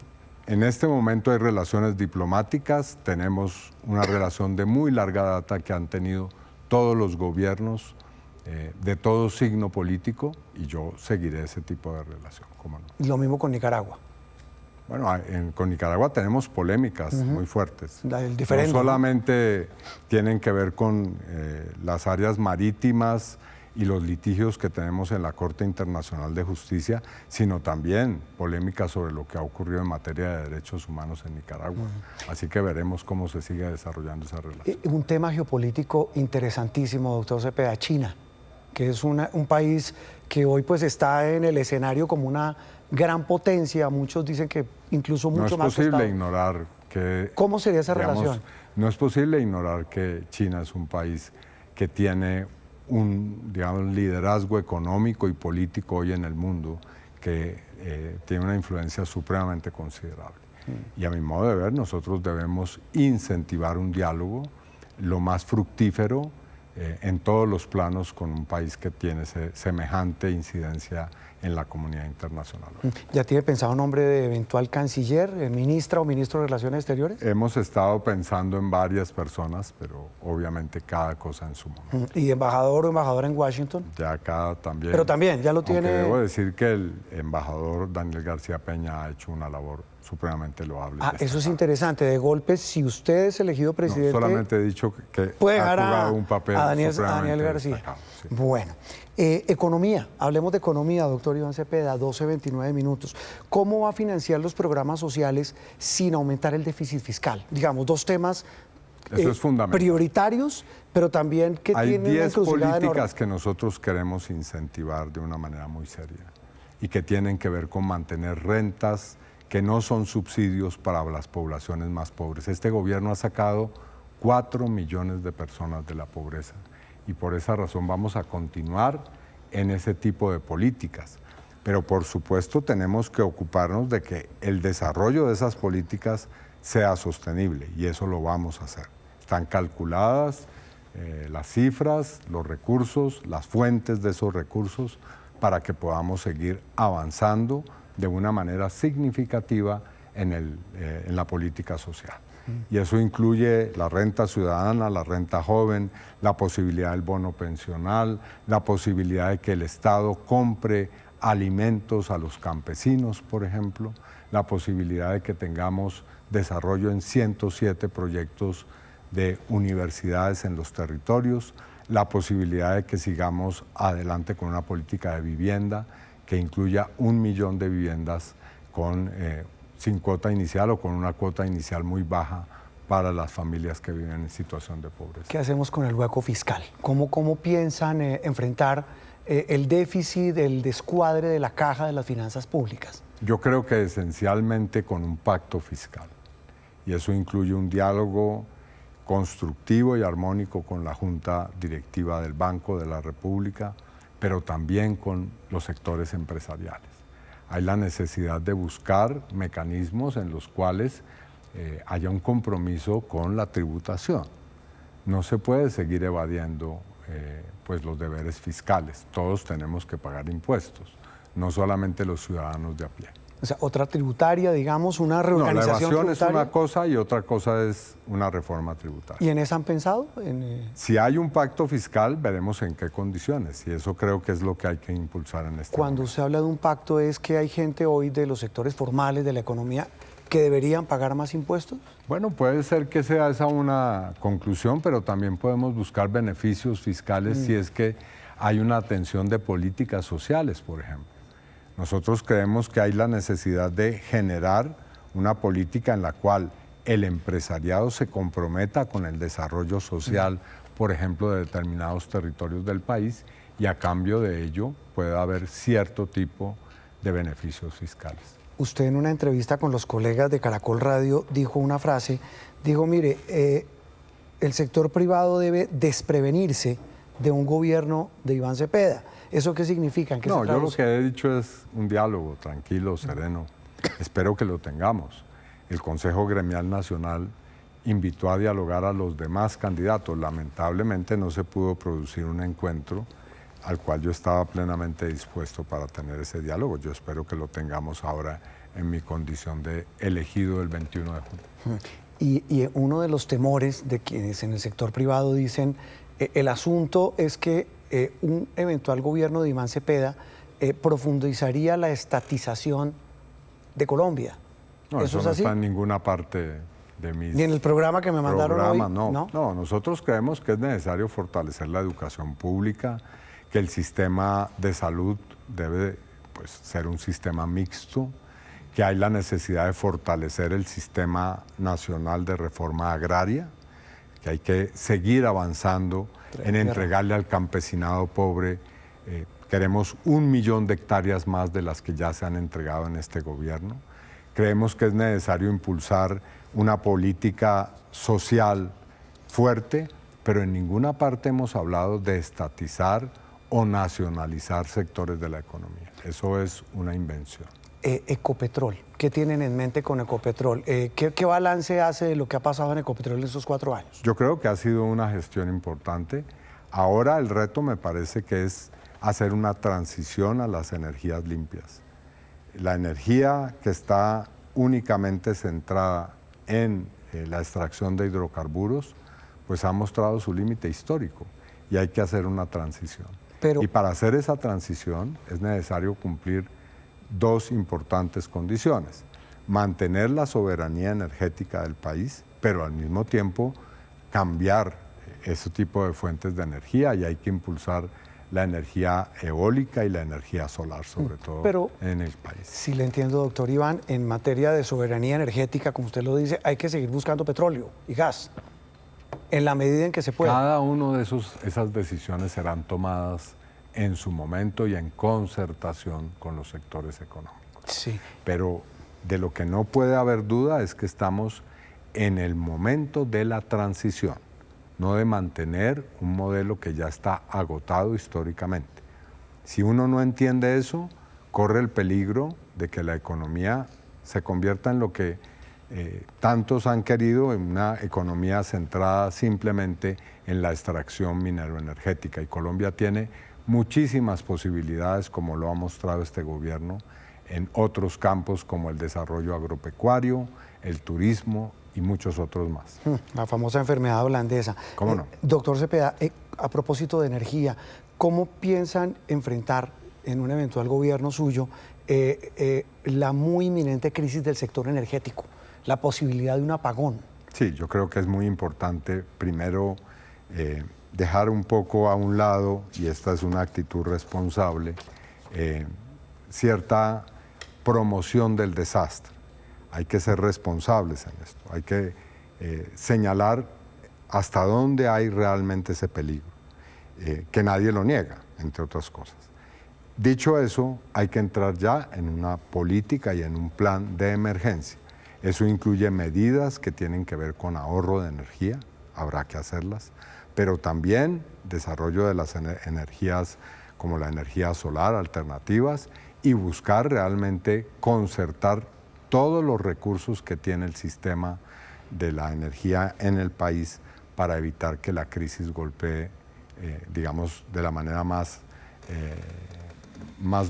en este momento hay relaciones diplomáticas, tenemos una relación de muy larga data que han tenido todos los gobiernos de todo signo político y yo seguiré ese tipo de relación, ¿cómo no? Y lo mismo con Nicaragua. Bueno, con Nicaragua tenemos polémicas muy fuertes. No solamente tienen que ver con las áreas marítimas y los litigios que tenemos en la Corte Internacional de Justicia, sino también polémicas sobre lo que ha ocurrido en materia de derechos humanos en Nicaragua. Así que veremos cómo se sigue desarrollando esa relación. Un tema geopolítico interesantísimo, doctor Cepeda, China, que es un país que hoy pues está en el escenario como una gran potencia, muchos dicen que incluso mucho más No es posible costado. ignorar que... ¿Cómo sería esa relación? No es posible ignorar que China es un país que tiene un, digamos, liderazgo económico y político hoy en el mundo que tiene una influencia supremamente considerable. Y a mi modo de ver, nosotros debemos incentivar un diálogo lo más fructífero en todos los planos con un país que tiene semejante incidencia en la comunidad internacional. ¿Ya tiene pensado un nombre de eventual canciller, ministra o ministro de Relaciones Exteriores? Hemos estado pensando en varias personas, pero obviamente cada cosa en su momento. ¿Y embajador o embajadora en Washington? Ya acá también. Pero también, ya lo tiene... Aunque debo decir que el embajador Daniel García Peña ha hecho una labor supremamente loable. Eso es interesante. De golpe, si usted es elegido presidente... No, solamente he dicho que puede ha dejar jugado un papel a Daniel supremamente García. destacado, sí. Bueno, economía. Hablemos de economía, doctor Iván Cepeda, 12:29 minutos. ¿Cómo va a financiar los programas sociales sin aumentar el déficit fiscal? Digamos, dos temas Eso es fundamental. prioritarios, pero también que Hay tienen una 10 encrucijada políticas enorme. que nosotros queremos incentivar de una manera muy seria y que tienen que ver con mantener rentas que no son subsidios para las poblaciones más pobres. Este gobierno ha sacado 4 millones de personas de la pobreza y por esa razón vamos a continuar en ese tipo de políticas. Pero por supuesto tenemos que ocuparnos de que el desarrollo de esas políticas sea sostenible y eso lo vamos a hacer. Están calculadas las cifras, los recursos, las fuentes de esos recursos para que podamos seguir avanzando de una manera significativa en la política social. Y eso incluye la renta ciudadana, la renta joven, la posibilidad del bono pensional, la posibilidad de que el Estado compre alimentos a los campesinos, por ejemplo, la posibilidad de que tengamos desarrollo en 107 proyectos de universidades en los territorios, la posibilidad de que sigamos adelante con una política de vivienda que incluya 1 millón de viviendas sin cuota inicial o con una cuota inicial muy baja para las familias que viven en situación de pobreza. ¿Qué hacemos con el hueco fiscal? ¿Cómo piensan enfrentar el déficit, el descuadre de la caja de las finanzas públicas? Yo creo que esencialmente con un pacto fiscal. Y eso incluye un diálogo constructivo y armónico con la Junta Directiva del Banco de la República, pero también con los sectores empresariales. Hay la necesidad de buscar mecanismos en los cuales haya un compromiso con la tributación. No se puede seguir evadiendo pues los deberes fiscales. Todos tenemos que pagar impuestos, no solamente los ciudadanos de a pie. O sea, otra tributaria, digamos, una No, la reorganización evasión es tributaria. una cosa y otra cosa es una reforma tributaria. ¿Y en esa han pensado? Si hay un pacto fiscal, veremos en qué condiciones, y eso creo que es lo que hay que impulsar en este Cuando momento. se habla de un pacto, ¿es que hay gente hoy de los sectores formales de la economía que deberían pagar más impuestos? Bueno, puede ser que sea esa una conclusión, pero también podemos buscar beneficios fiscales si es que hay una atención de políticas sociales, por ejemplo. Nosotros creemos que hay la necesidad de generar una política en la cual el empresariado se comprometa con el desarrollo social, por ejemplo, de determinados territorios del país, y a cambio de ello puede haber cierto tipo de beneficios fiscales. Usted en una entrevista con los colegas de Caracol Radio dijo una frase, dijo, mire, el sector privado debe desprevenirse de un gobierno de Iván Cepeda. ¿Eso qué significa? ¿En qué No, se yo lo traduce? que he dicho es un diálogo tranquilo, sereno. Espero que lo tengamos. El Consejo Gremial Nacional invitó a dialogar a los demás candidatos. Lamentablemente no se pudo producir un encuentro al cual yo estaba plenamente dispuesto para tener ese diálogo. Yo espero que lo tengamos ahora en mi condición de elegido el 21 de junio. Y uno de los temores de quienes en el sector privado dicen, el asunto es que un eventual gobierno de Iván Cepeda profundizaría la estatización de Colombia. No, ¿Eso es no así? está en ninguna parte de mis Ni en el programa que me mandaron hoy. No, nosotros creemos que es necesario fortalecer la educación pública, que el sistema de salud debe ser un sistema mixto, que hay la necesidad de fortalecer el sistema nacional de reforma agraria, que hay que seguir avanzando en entregarle al campesinado pobre Queremos 1 millón de hectáreas más de las que ya se han entregado en este gobierno. Creemos que es necesario impulsar una política social fuerte, pero en ninguna parte hemos hablado de estatizar o nacionalizar sectores de la economía. Eso es una invención. Ecopetrol, ¿qué tienen en mente con Ecopetrol? ¿Qué balance hace de lo que ha pasado en Ecopetrol en estos 4 años? Yo creo que ha sido una gestión importante. Ahora el reto me parece que es hacer una transición a las energías limpias. La energía que está únicamente centrada en la extracción de hidrocarburos, pues ha mostrado su límite histórico y hay que hacer una transición. Y para hacer esa transición es necesario cumplir 2 importantes condiciones: mantener la soberanía energética del país, pero al mismo tiempo cambiar ese tipo de fuentes de energía, y hay que impulsar la energía eólica y la energía solar, sobre todo en el país. Si le entiendo, doctor Iván, en materia de soberanía energética, como usted lo dice, hay que seguir buscando petróleo y gas, en la medida en que se pueda. Cada uno de esas decisiones serán tomadas en su momento y en concertación con los sectores económicos. Sí. Pero de lo que no puede haber duda es que estamos en el momento de la transición, no de mantener un modelo que ya está agotado históricamente. Si uno no entiende eso, corre el peligro de que la economía se convierta en lo que tantos han querido, en una economía centrada simplemente en la extracción minero-energética. Y Colombia tiene muchísimas posibilidades, como lo ha mostrado este gobierno, en otros campos como el desarrollo agropecuario, el turismo y muchos otros más. La famosa enfermedad holandesa. ¿Cómo no? Doctor Cepeda, a propósito de energía, ¿cómo piensan enfrentar en un eventual gobierno suyo la muy inminente crisis del sector energético, la posibilidad de un apagón? Sí, yo creo que es muy importante primero dejar un poco a un lado, y esta es una actitud responsable, cierta promoción del desastre. Hay que ser responsables en esto, hay que señalar hasta dónde hay realmente ese peligro, que nadie lo niega, entre otras cosas. Dicho eso, hay que entrar ya en una política y en un plan de emergencia. Eso incluye medidas que tienen que ver con ahorro de energía, habrá que hacerlas, pero también desarrollo de las energías como la energía solar, alternativas, y buscar realmente concertar todos los recursos que tiene el sistema de la energía en el país para evitar que la crisis golpee, digamos, de la manera más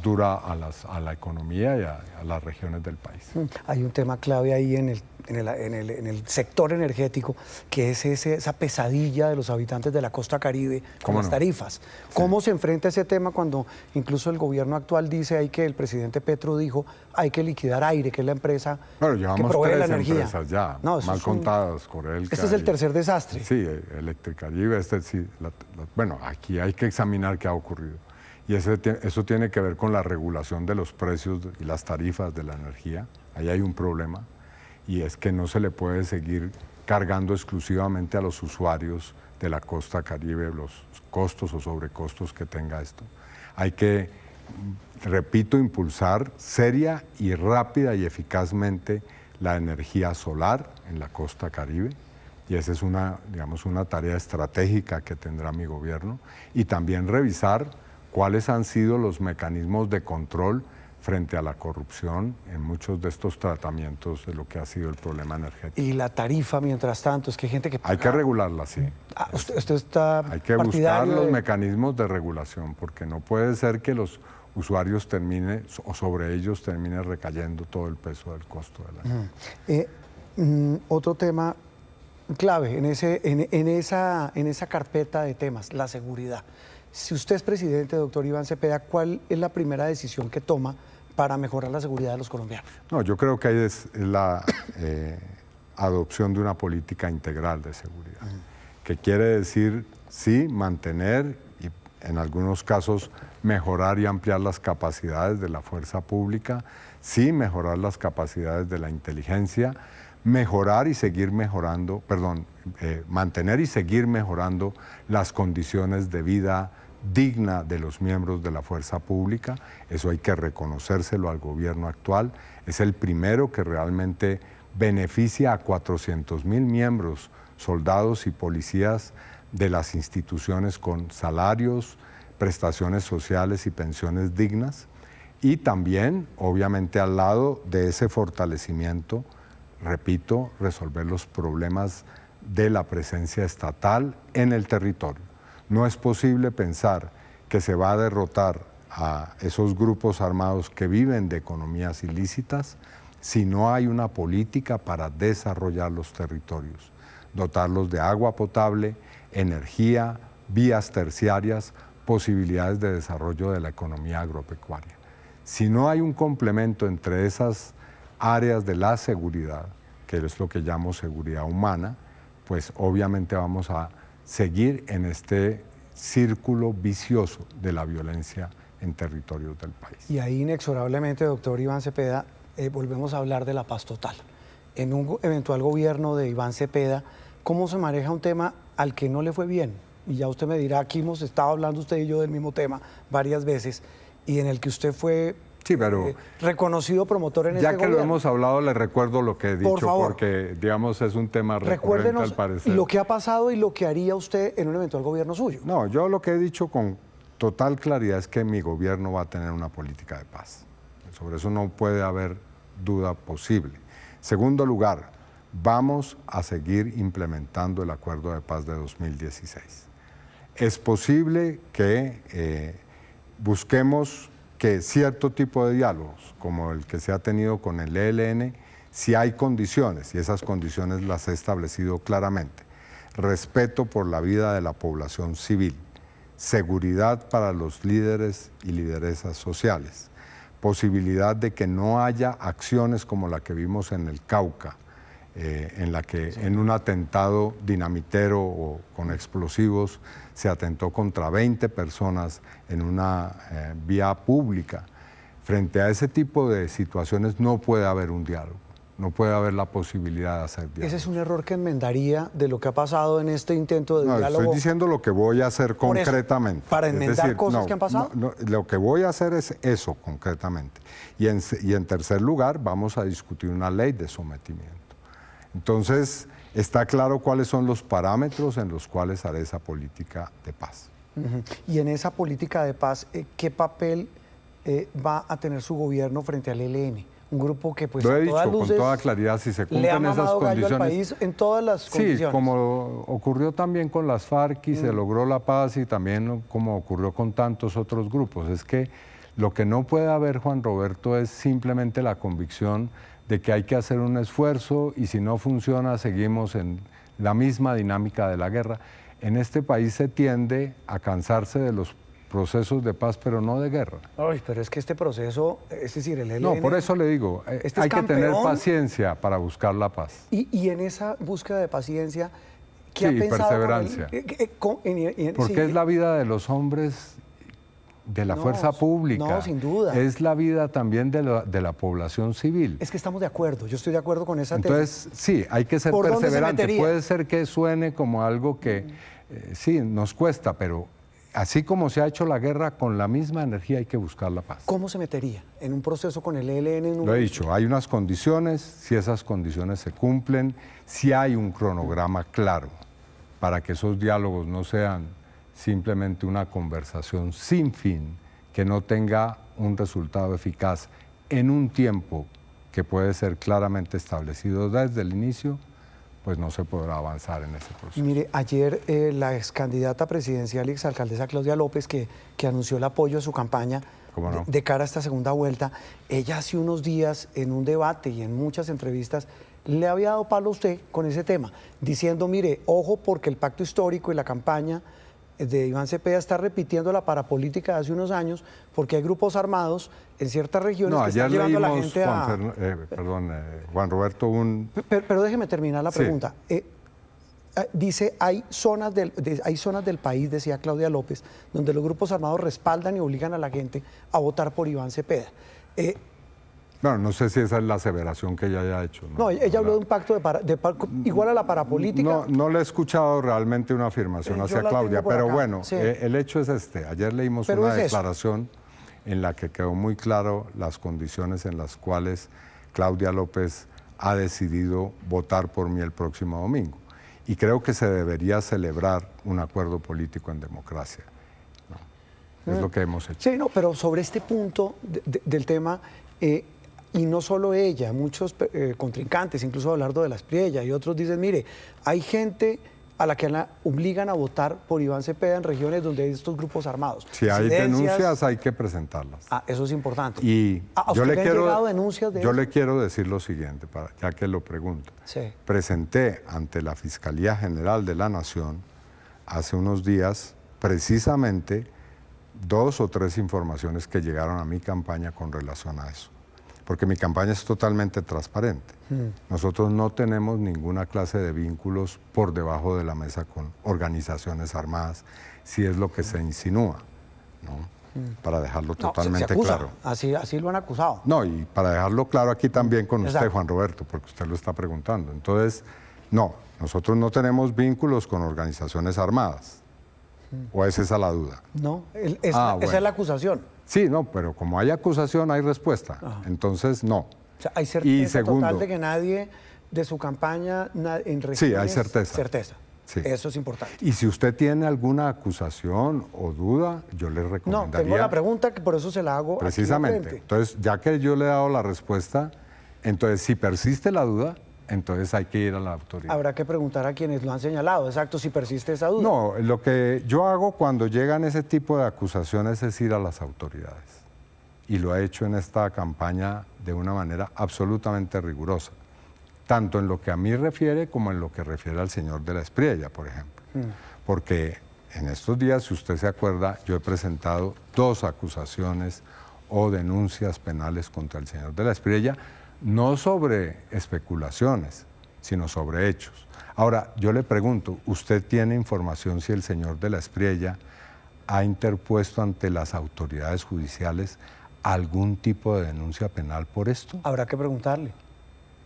dura a la economía y a las regiones del país. Hay un tema clave ahí en el sector energético, que es esa pesadilla de los habitantes de la costa Caribe con las tarifas. ¿Cómo se enfrenta ese tema cuando incluso el gobierno actual dice ahí que el presidente Petro dijo hay que liquidar Aire, que es la empresa que provee la energía? Empresas ya, mal contadas, Corelca. Este es el tercer desastre. Sí, Electricaribe, bueno, aquí hay que examinar qué ha ocurrido. Y eso tiene que ver con la regulación de los precios y las tarifas de la energía. Ahí hay un problema, y es que no se le puede seguir cargando exclusivamente a los usuarios de la costa Caribe los costos o sobrecostos que tenga esto. Hay que, repito, impulsar seria y rápida y eficazmente la energía solar en la costa Caribe, y esa es una tarea estratégica que tendrá mi gobierno, y también revisar cuáles han sido los mecanismos de control frente a la corrupción en muchos de estos tratamientos de lo que ha sido el problema energético. Y la tarifa, mientras tanto, es que hay gente que paga. Hay que regularla, sí. Usted está Hay que buscar los mecanismos de regulación, porque no puede ser que los usuarios o sobre ellos termine recayendo todo el peso del costo de la energía. Otro tema clave en esa carpeta de temas, la seguridad. Si usted es presidente, doctor Iván Cepeda, ¿cuál es la primera decisión que toma para mejorar la seguridad de los colombianos? No, yo creo que ahí es la adopción de una política integral de seguridad, que quiere decir, sí, mantener y en algunos casos mejorar y ampliar las capacidades de la fuerza pública, sí, mejorar las capacidades de la inteligencia, mantener y seguir mejorando las condiciones de vida digna de los miembros de la fuerza pública. Eso hay que reconocérselo al gobierno actual. Es el primero que realmente beneficia a 400.000 miembros, soldados y policías de las instituciones con salarios, prestaciones sociales y pensiones dignas. Y también, obviamente, al lado de ese fortalecimiento, repito, resolver los problemas de la presencia estatal en el territorio. No es posible pensar que se va a derrotar a esos grupos armados que viven de economías ilícitas si no hay una política para desarrollar los territorios, dotarlos de agua potable, energía, vías terciarias, posibilidades de desarrollo de la economía agropecuaria. Si no hay un complemento entre esas áreas de la seguridad, que es lo que llamo seguridad humana, pues obviamente vamos a seguir en este círculo vicioso de la violencia en territorios del país. Y ahí inexorablemente, doctor Iván Cepeda, volvemos a hablar de la paz total. En un eventual gobierno de Iván Cepeda, ¿cómo se maneja un tema al que no le fue bien? Y ya usted me dirá, aquí hemos estado hablando usted y yo del mismo tema varias veces, y en el que usted fue reconocido promotor en este gobierno. Ya que lo hemos hablado, le recuerdo lo que he dicho, porque digamos es un tema recurrente al parecer. Lo que ha pasado y lo que haría usted en un eventual gobierno suyo. No, yo lo que he dicho con total claridad es que mi gobierno va a tener una política de paz. Sobre eso no puede haber duda posible. Segundo lugar, vamos a seguir implementando el acuerdo de paz de 2016. Es posible que busquemos que cierto tipo de diálogos, como el que se ha tenido con el ELN, si hay condiciones, y esas condiciones las he establecido claramente: respeto por la vida de la población civil, seguridad para los líderes y lideresas sociales, posibilidad de que no haya acciones como la que vimos en el Cauca, en la que en un atentado dinamitero o con explosivos se atentó contra 20 personas en una vía pública. Frente a ese tipo de situaciones no puede haber un diálogo, no puede haber la posibilidad de hacer diálogo. ¿Ese es un error que enmendaría de lo que ha pasado en este intento de diálogo? Estoy diciendo lo que voy a hacer concretamente. ¿Para enmendar cosas que han pasado? Lo que voy a hacer es eso concretamente. Y en tercer lugar, vamos a discutir una ley de sometimiento. Entonces, está claro cuáles son los parámetros en los cuales haré esa política de paz. Y en esa política de paz, ¿qué papel va a tener su gobierno frente al ELN? Un grupo que, pues, lo he dicho con toda claridad, si se cumplen esas condiciones. Al país en todas las condiciones. Sí, como ocurrió también con las FARC y se logró la paz, y también como ocurrió con tantos otros grupos. Es que lo que no puede haber, Juan Roberto, es simplemente la convicción de que hay que hacer un esfuerzo y si no funciona seguimos en la misma dinámica de la guerra. En este país se tiende a cansarse de los procesos de paz, pero no de guerra. Ay, pero es que este proceso, es decir, el ELN... No, por eso le digo, hay que tener paciencia para buscar la paz. Y en esa búsqueda de paciencia, ¿qué ha pensado? Perseverancia. Porque es la vida de los hombres de la fuerza pública. No, sin duda. Es la vida también de la población civil. Es que estamos de acuerdo, yo estoy de acuerdo con esa tesis. Entonces, sí, hay que ser perseverante. Puede ser que suene como algo que sí, nos cuesta, pero así como se ha hecho la guerra, con la misma energía hay que buscar la paz. ¿Cómo se metería en un proceso con el ELN? Lo he dicho, hay unas condiciones, si esas condiciones se cumplen, si hay un cronograma claro para que esos diálogos no sean simplemente una conversación sin fin, que no tenga un resultado eficaz en un tiempo que puede ser claramente establecido desde el inicio, pues no se podrá avanzar en ese proceso. Y mire, ayer la ex candidata presidencial y exalcaldesa Claudia López, que anunció el apoyo a su campaña de cara a esta segunda vuelta, ella hace unos días en un debate y en muchas entrevistas le había dado palo a usted con ese tema, diciendo, mire, ojo porque el pacto histórico y la campaña de Iván Cepeda está repitiendo la parapolítica de hace unos años, porque hay grupos armados en ciertas regiones que están llevando a la gente Juan Roberto, Pero déjeme terminar la pregunta. Dice, hay zonas del país, decía Claudia López, donde los grupos armados respaldan y obligan a la gente a votar por Iván Cepeda. Bueno, no sé si esa es la aseveración que ella haya hecho. No, ella habló de un pacto igual a la parapolítica. No le he escuchado realmente una afirmación hacia Claudia, pero acá. bueno, Sí. el hecho es este. Ayer leímos Pero una es eso. declaración en la que quedó muy claro las condiciones en las cuales Claudia López ha decidido votar por mí el próximo domingo. Y creo que se debería celebrar un acuerdo político en democracia. ¿No? Es lo que hemos hecho. Sí, no, pero sobre este punto del tema, y no solo ella, muchos contrincantes, incluso Abelardo de la Espriella y otros dicen, mire, hay gente a la que la obligan a votar por Iván Cepeda en regiones donde hay estos grupos armados. Si hay denuncias, hay que presentarlas. Ah, eso es importante. Y ¿A yo usted le le han quiero, llegado denuncias de yo eso? le quiero decir lo siguiente, ya que lo pregunta. Sí. Presenté ante la Fiscalía General de la Nación hace unos días precisamente 2 o 3 informaciones que llegaron a mi campaña con relación a eso. Porque mi campaña es totalmente transparente. Nosotros no tenemos ninguna clase de vínculos por debajo de la mesa con organizaciones armadas, si es lo que se insinúa, ¿no? Para dejarlo totalmente se acusa. claro. Así lo han acusado. No, y para dejarlo claro aquí también con Exacto. usted, Juan Roberto, porque usted lo está preguntando. Entonces, no, nosotros no tenemos vínculos con organizaciones armadas. ¿O es esa la duda? No, Bueno. esa es la acusación. Sí, no, pero como hay acusación, hay respuesta. Ajá. Entonces, no. O sea, hay Y certeza segundo, total de que nadie de su campaña en regiones... Sí, hay certeza. Certeza. Sí. Eso es importante. Y si usted tiene alguna acusación o duda, yo le No, recomendaría... tengo la pregunta que por eso se la hago aquí de Precisamente. frente. Entonces, ya que yo le he dado la respuesta, entonces si persiste la duda, entonces hay que ir a la autoridad. Habrá que preguntar a quienes lo han señalado, exacto, si persiste esa duda. No, lo que yo hago cuando llegan ese tipo de acusaciones es ir a las autoridades. Y lo he hecho en esta campaña de una manera absolutamente rigurosa, tanto en lo que a mí refiere como en lo que refiere al señor de la Espriella, por ejemplo. Porque en estos días, si usted se acuerda, yo he presentado 2 acusaciones o denuncias penales contra el señor de la Espriella, no sobre especulaciones, sino sobre hechos. Ahora, yo le pregunto, ¿usted tiene información si el señor de la Espriella ha interpuesto ante las autoridades judiciales algún tipo de denuncia penal por esto? Habrá que preguntarle.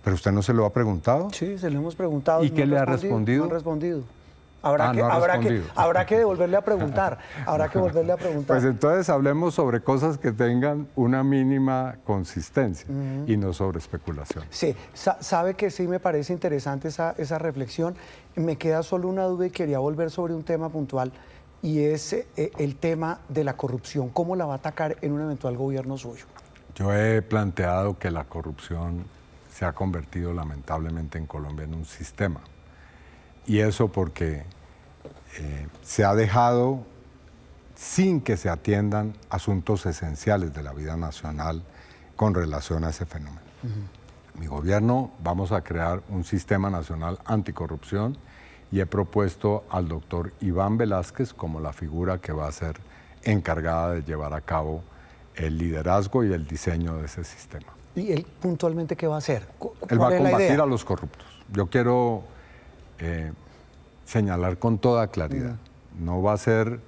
¿Pero usted no se lo ha preguntado? Sí, se lo hemos preguntado. ¿Y qué le ha respondido? No han respondido. No ha respondido. Habrá que devolverle a preguntar. Habrá que volverle a preguntar. Pues entonces hablemos sobre cosas que tengan una mínima consistencia y no sobre especulación. Sí, sabe que sí me parece interesante esa reflexión. Me queda solo una duda y quería volver sobre un tema puntual y es el tema de la corrupción. ¿Cómo la va a atacar en un eventual gobierno suyo? Yo he planteado que la corrupción se ha convertido lamentablemente en Colombia en un sistema. Y eso porque se ha dejado sin que se atiendan asuntos esenciales de la vida nacional con relación a ese fenómeno. Mi gobierno vamos a crear un sistema nacional anticorrupción y he propuesto al doctor Iván Velázquez como la figura que va a ser encargada de llevar a cabo el liderazgo y el diseño de ese sistema. ¿Y él puntualmente qué va a hacer? Él va a ¿Cuál es la combatir idea? a los corruptos. Yo quiero señalar con toda claridad, no va a ser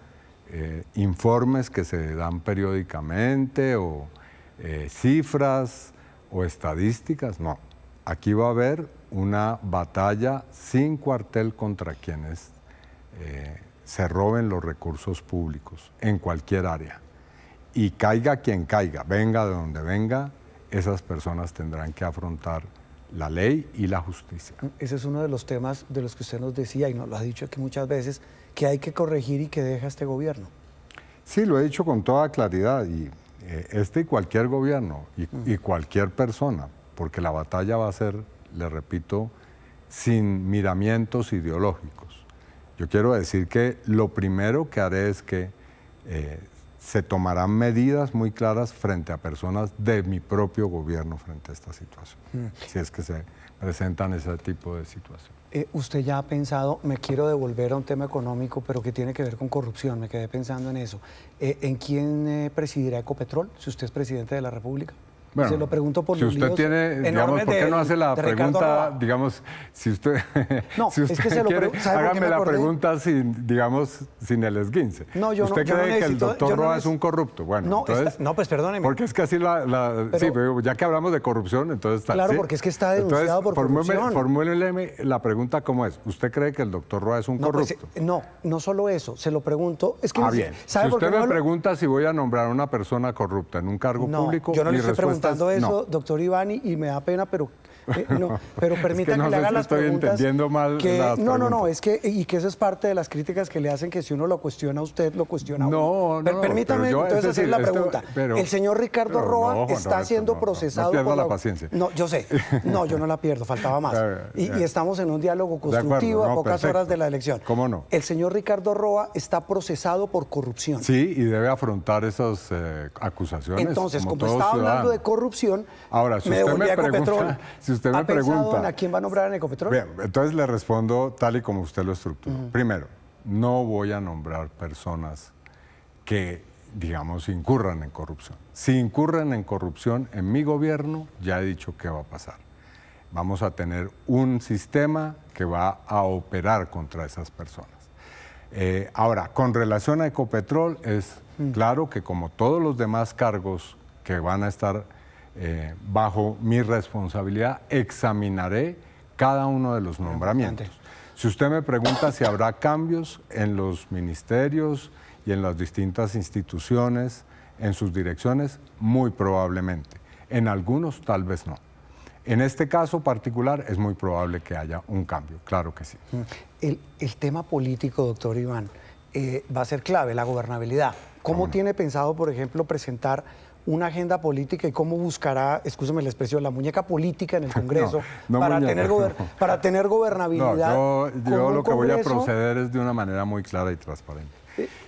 informes que se dan periódicamente o cifras o estadísticas, no. Aquí va a haber una batalla sin cuartel contra quienes se roben los recursos públicos en cualquier área. Y caiga quien caiga, venga de donde venga, esas personas tendrán que afrontar la ley y la justicia. Ese es uno de los temas de los que usted nos decía y nos lo ha dicho aquí muchas veces, que hay que corregir y que deja este gobierno. Sí, lo he dicho con toda claridad, y este y cualquier gobierno y cualquier persona, porque la batalla va a ser, le repito, sin miramientos ideológicos. Yo quiero decir que lo primero que haré es que se tomarán medidas muy claras frente a personas de mi propio gobierno frente a esta situación, si es que se presentan ese tipo de situaciones. Usted ya ha pensado, me quiero devolver a un tema económico, pero que tiene que ver con corrupción, me quedé pensando en eso. ¿En quién presidirá Ecopetrol, si usted es presidente de la República? Bueno, se lo pregunto por si los usted líos tiene, digamos, enormes ¿por qué no hace la de Ricardo pregunta, Roa. digamos, si usted, No, si es usted que se lo quiere, ¿sabe por qué hágame me la acordé? pregunta sin, digamos, sin el esguince. No, yo no- ¿Usted yo no cree que el necesito- doctor yo no Roa neces- es un corrupto? Bueno, No, entonces... no, pues perdóneme. Porque es que así sí, pero ya que hablamos de corrupción, entonces está... Claro, ¿sí? porque es que está denunciado por corrupción. Formúleme la pregunta como es. ¿Usted cree que el doctor Roa es un No, pues, corrupto? no solo eso, se lo pregunto. Es que Bien. ¿sabe Si por qué usted no me lo- pregunta si voy a nombrar a una persona corrupta en un cargo No, público, yo no le mi estoy respuesta preguntando es eso, no. doctor Iván, y me da pena, pero no, pero permita no que le sé haga si las estoy preguntas. entendiendo mal las no, preguntas. es que, y que eso es parte de las críticas que le hacen, que si uno lo cuestiona a usted, lo cuestiona a uno. No, Permítame pero yo, entonces es decir, hacer la esto- pregunta. pero- El señor Ricardo pero Roa no, Juan está Roberto, siendo no procesado pierda por la paciencia. No, yo sé. No, yo no la pierdo, faltaba más. Y estamos en un diálogo constructivo acuerdo, a pocas perfecto. horas de la elección. ¿Cómo no? El señor Ricardo Roa está procesado por corrupción. Sí, y debe afrontar esas acusaciones. Entonces, como todo estaba hablando ciudadano. de corrupción, Ahora, si me usted devolví me a Ecopetrol. pregunta, si usted me ¿Ha pensado pregunta, en a quién va a nombrar en Ecopetrol? bien, entonces le respondo tal y como usted lo estructuró. Primero, no voy a nombrar personas que, digamos, incurran en corrupción. Si incurren en corrupción en mi gobierno, ya he dicho qué va a pasar. Vamos a tener un sistema que va a operar contra esas personas. Ahora, con relación a Ecopetrol, es claro que como todos los demás cargos que van a estar bajo mi responsabilidad, examinaré cada uno de los nombramientos. Si usted me pregunta si habrá cambios en los ministerios y en las distintas instituciones, en sus direcciones, muy probablemente. En algunos, tal vez no. En este caso particular, es muy probable que haya un cambio, claro que sí. El tema político, doctor Iván, va a ser clave, la gobernabilidad. ¿Cómo tiene pensado, por ejemplo, presentar una agenda política y cómo buscará, excúseme la expresión, la muñeca política en el Congreso para tener gobernabilidad? No, yo lo que voy a Congreso? proceder es de una manera muy clara y transparente.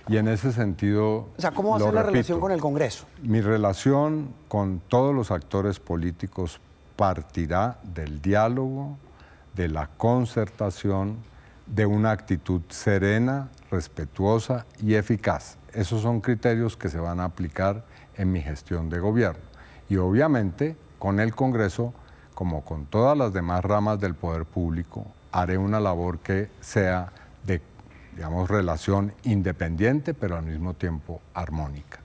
Y en ese sentido, O sea, ¿cómo va a ser la relación con el Congreso? Mi relación con todos los actores políticos partirá del diálogo, de la concertación, de una actitud serena, respetuosa y eficaz. Esos son criterios que se van a aplicar en mi gestión de gobierno. Y obviamente, con el Congreso, como con todas las demás ramas del poder público, haré una labor que sea de, digamos, relación independiente, pero al mismo tiempo armónica.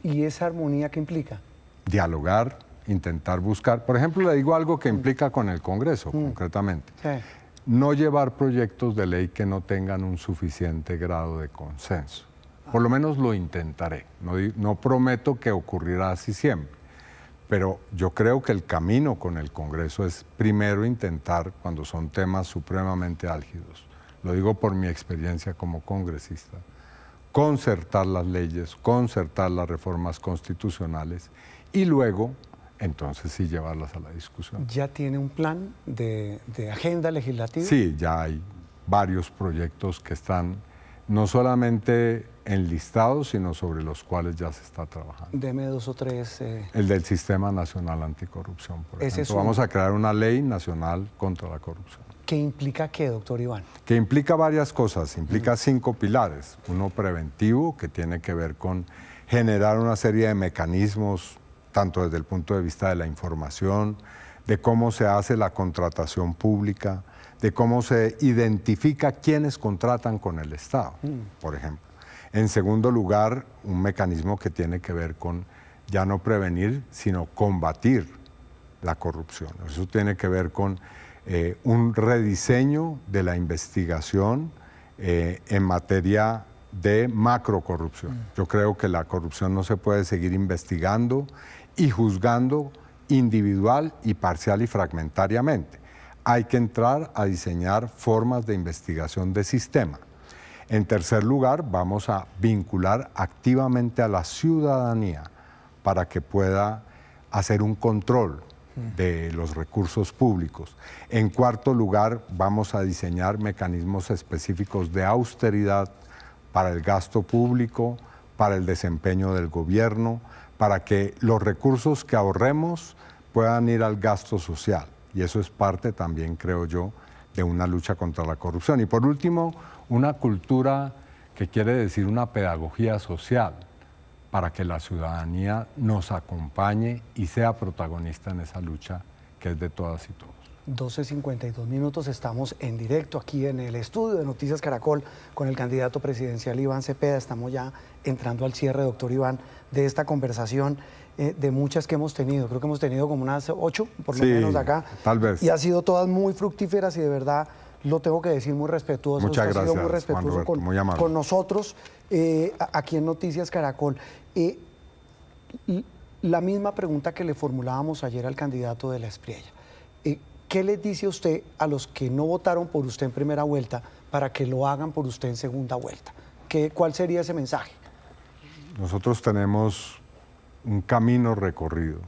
¿Y esa armonía qué implica? Dialogar, intentar buscar. Por ejemplo, le digo algo que implica con el Congreso, concretamente. Sí. No llevar proyectos de ley que no tengan un suficiente grado de consenso. Por lo menos lo intentaré. No prometo que ocurrirá así siempre. Pero yo creo que el camino con el Congreso es primero intentar, cuando son temas supremamente álgidos, lo digo por mi experiencia como congresista, concertar las leyes, concertar las reformas constitucionales y luego, entonces sí, llevarlas a la discusión. ¿Ya tiene un plan de agenda legislativa? Sí, ya hay varios proyectos que están no solamente enlistados, sino sobre los cuales ya se está trabajando. Deme dos o tres. El del Sistema Nacional Anticorrupción, por Ese ejemplo. Vamos a crear una ley nacional contra la corrupción. ¿Qué implica qué, doctor Iván? Que implica varias cosas, implica 5 pilares. Uno preventivo, que tiene que ver con generar una serie de mecanismos, tanto desde el punto de vista de la información, de cómo se hace la contratación pública, de cómo se identifica quiénes contratan con el Estado, por ejemplo. En segundo lugar, un mecanismo que tiene que ver con ya no prevenir, sino combatir la corrupción. Eso tiene que ver con un rediseño de la investigación en materia de macrocorrupción. Yo creo que la corrupción no se puede seguir investigando y juzgando individual y parcial y fragmentariamente. Hay que entrar a diseñar formas de investigación de sistema. En tercer lugar, vamos a vincular activamente a la ciudadanía para que pueda hacer un control de los recursos públicos. En cuarto lugar, vamos a diseñar mecanismos específicos de austeridad para el gasto público, para el desempeño del gobierno, para que los recursos que ahorremos puedan ir al gasto social. Y eso es parte también, creo yo, de una lucha contra la corrupción. Y por último, una cultura que quiere decir una pedagogía social. para que la ciudadanía nos acompañe y sea protagonista en esa lucha que es de todas y todos. 12:52 minutos, estamos en directo aquí en el estudio de Noticias Caracol con el candidato presidencial Iván Cepeda. Estamos ya entrando al cierre, doctor Iván, de esta conversación, de muchas que hemos tenido. Creo que hemos tenido como unas 8, por lo menos acá. Tal vez. Y ha sido todas muy fructíferas y de verdad, lo tengo que decir, muy respetuoso. Muchas Usted gracias, ha sido muy respetuoso Juan Roberto, muy amable. con nosotros aquí en Noticias Caracol. La misma pregunta que le formulábamos ayer al candidato de la Espriella. ¿Qué les dice usted a los que no votaron por usted en primera vuelta para que lo hagan por usted en segunda vuelta? ¿Cuál sería ese mensaje? Nosotros tenemos un camino recorrido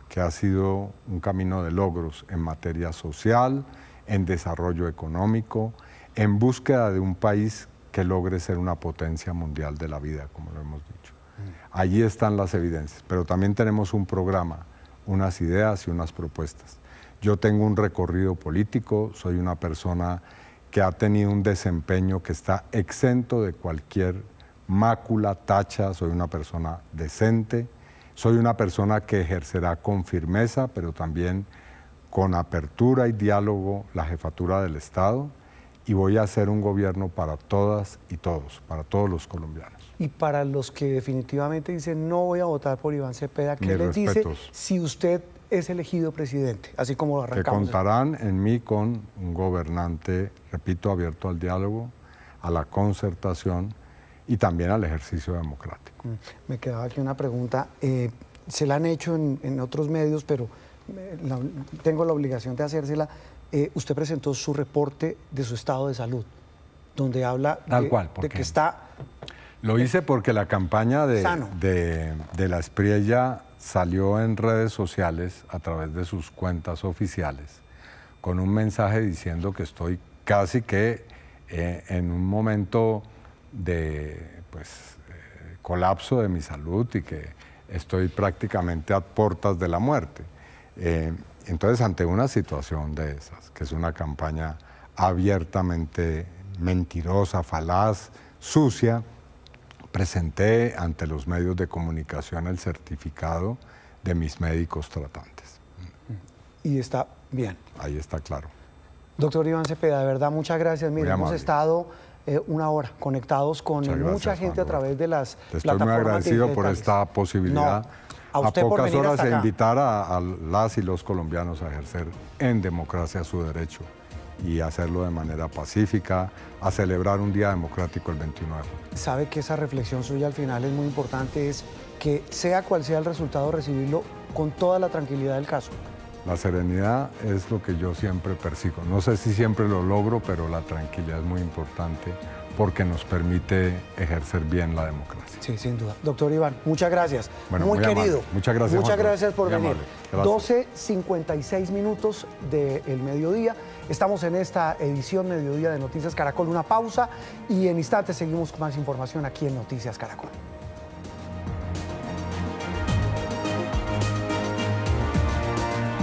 que ha sido un camino de logros en materia social, en desarrollo económico, en búsqueda de un país que logre ser una potencia mundial de la vida, como lo hemos dicho. Allí están las evidencias, pero también tenemos un programa, unas ideas y unas propuestas. Yo tengo un recorrido político, soy una persona que ha tenido un desempeño que está exento de cualquier mácula, tacha, soy una persona decente, soy una persona que ejercerá con firmeza, pero también con apertura y diálogo la jefatura del Estado, y voy a hacer un gobierno para todas y todos, para todos los colombianos. Y para los que definitivamente dicen no voy a votar por Iván Cepeda, ¿qué les dice si usted es elegido presidente, así como lo arrancamos? Que contarán en mí con un gobernante, repito, abierto al diálogo, a la concertación y también al ejercicio democrático. Me quedaba aquí una pregunta, se la han hecho en otros medios, pero tengo la obligación de hacérsela. Usted presentó su reporte de su estado de salud, donde habla de que está... Lo hice porque la campaña de la Espriella salió en redes sociales a través de sus cuentas oficiales con un mensaje diciendo que estoy casi que en un momento de colapso de mi salud y que estoy prácticamente a puertas de la muerte. Entonces, ante una situación de esas, que es una campaña abiertamente mentirosa, falaz, sucia, presenté ante los medios de comunicación el certificado de mis médicos tratantes. Y está bien. Ahí está claro. Doctor Iván Cepeda, de verdad, muchas gracias. Mire, hemos estado una hora conectados con mucha gente a través de las plataformas. Estoy muy agradecido por esta posibilidad. A pocas horas de invitar a las y los colombianos a ejercer en democracia su derecho y hacerlo de manera pacífica, a celebrar un día democrático el 29 de junio. Sabe que esa reflexión suya al final es muy importante, es que sea cual sea el resultado, recibirlo con toda la tranquilidad del caso. La serenidad es lo que yo siempre persigo. No sé si siempre lo logro, pero la tranquilidad es muy importante porque nos permite ejercer bien la democracia. Sí, sin duda. Doctor Iván, muchas gracias. Bueno, muy querido. Amable. Muchas gracias. Muchas gracias por venir. 12:56 minutos del mediodía. Estamos en esta edición Mediodía de Noticias Caracol. Una pausa y en instantes seguimos con más información aquí en Noticias Caracol.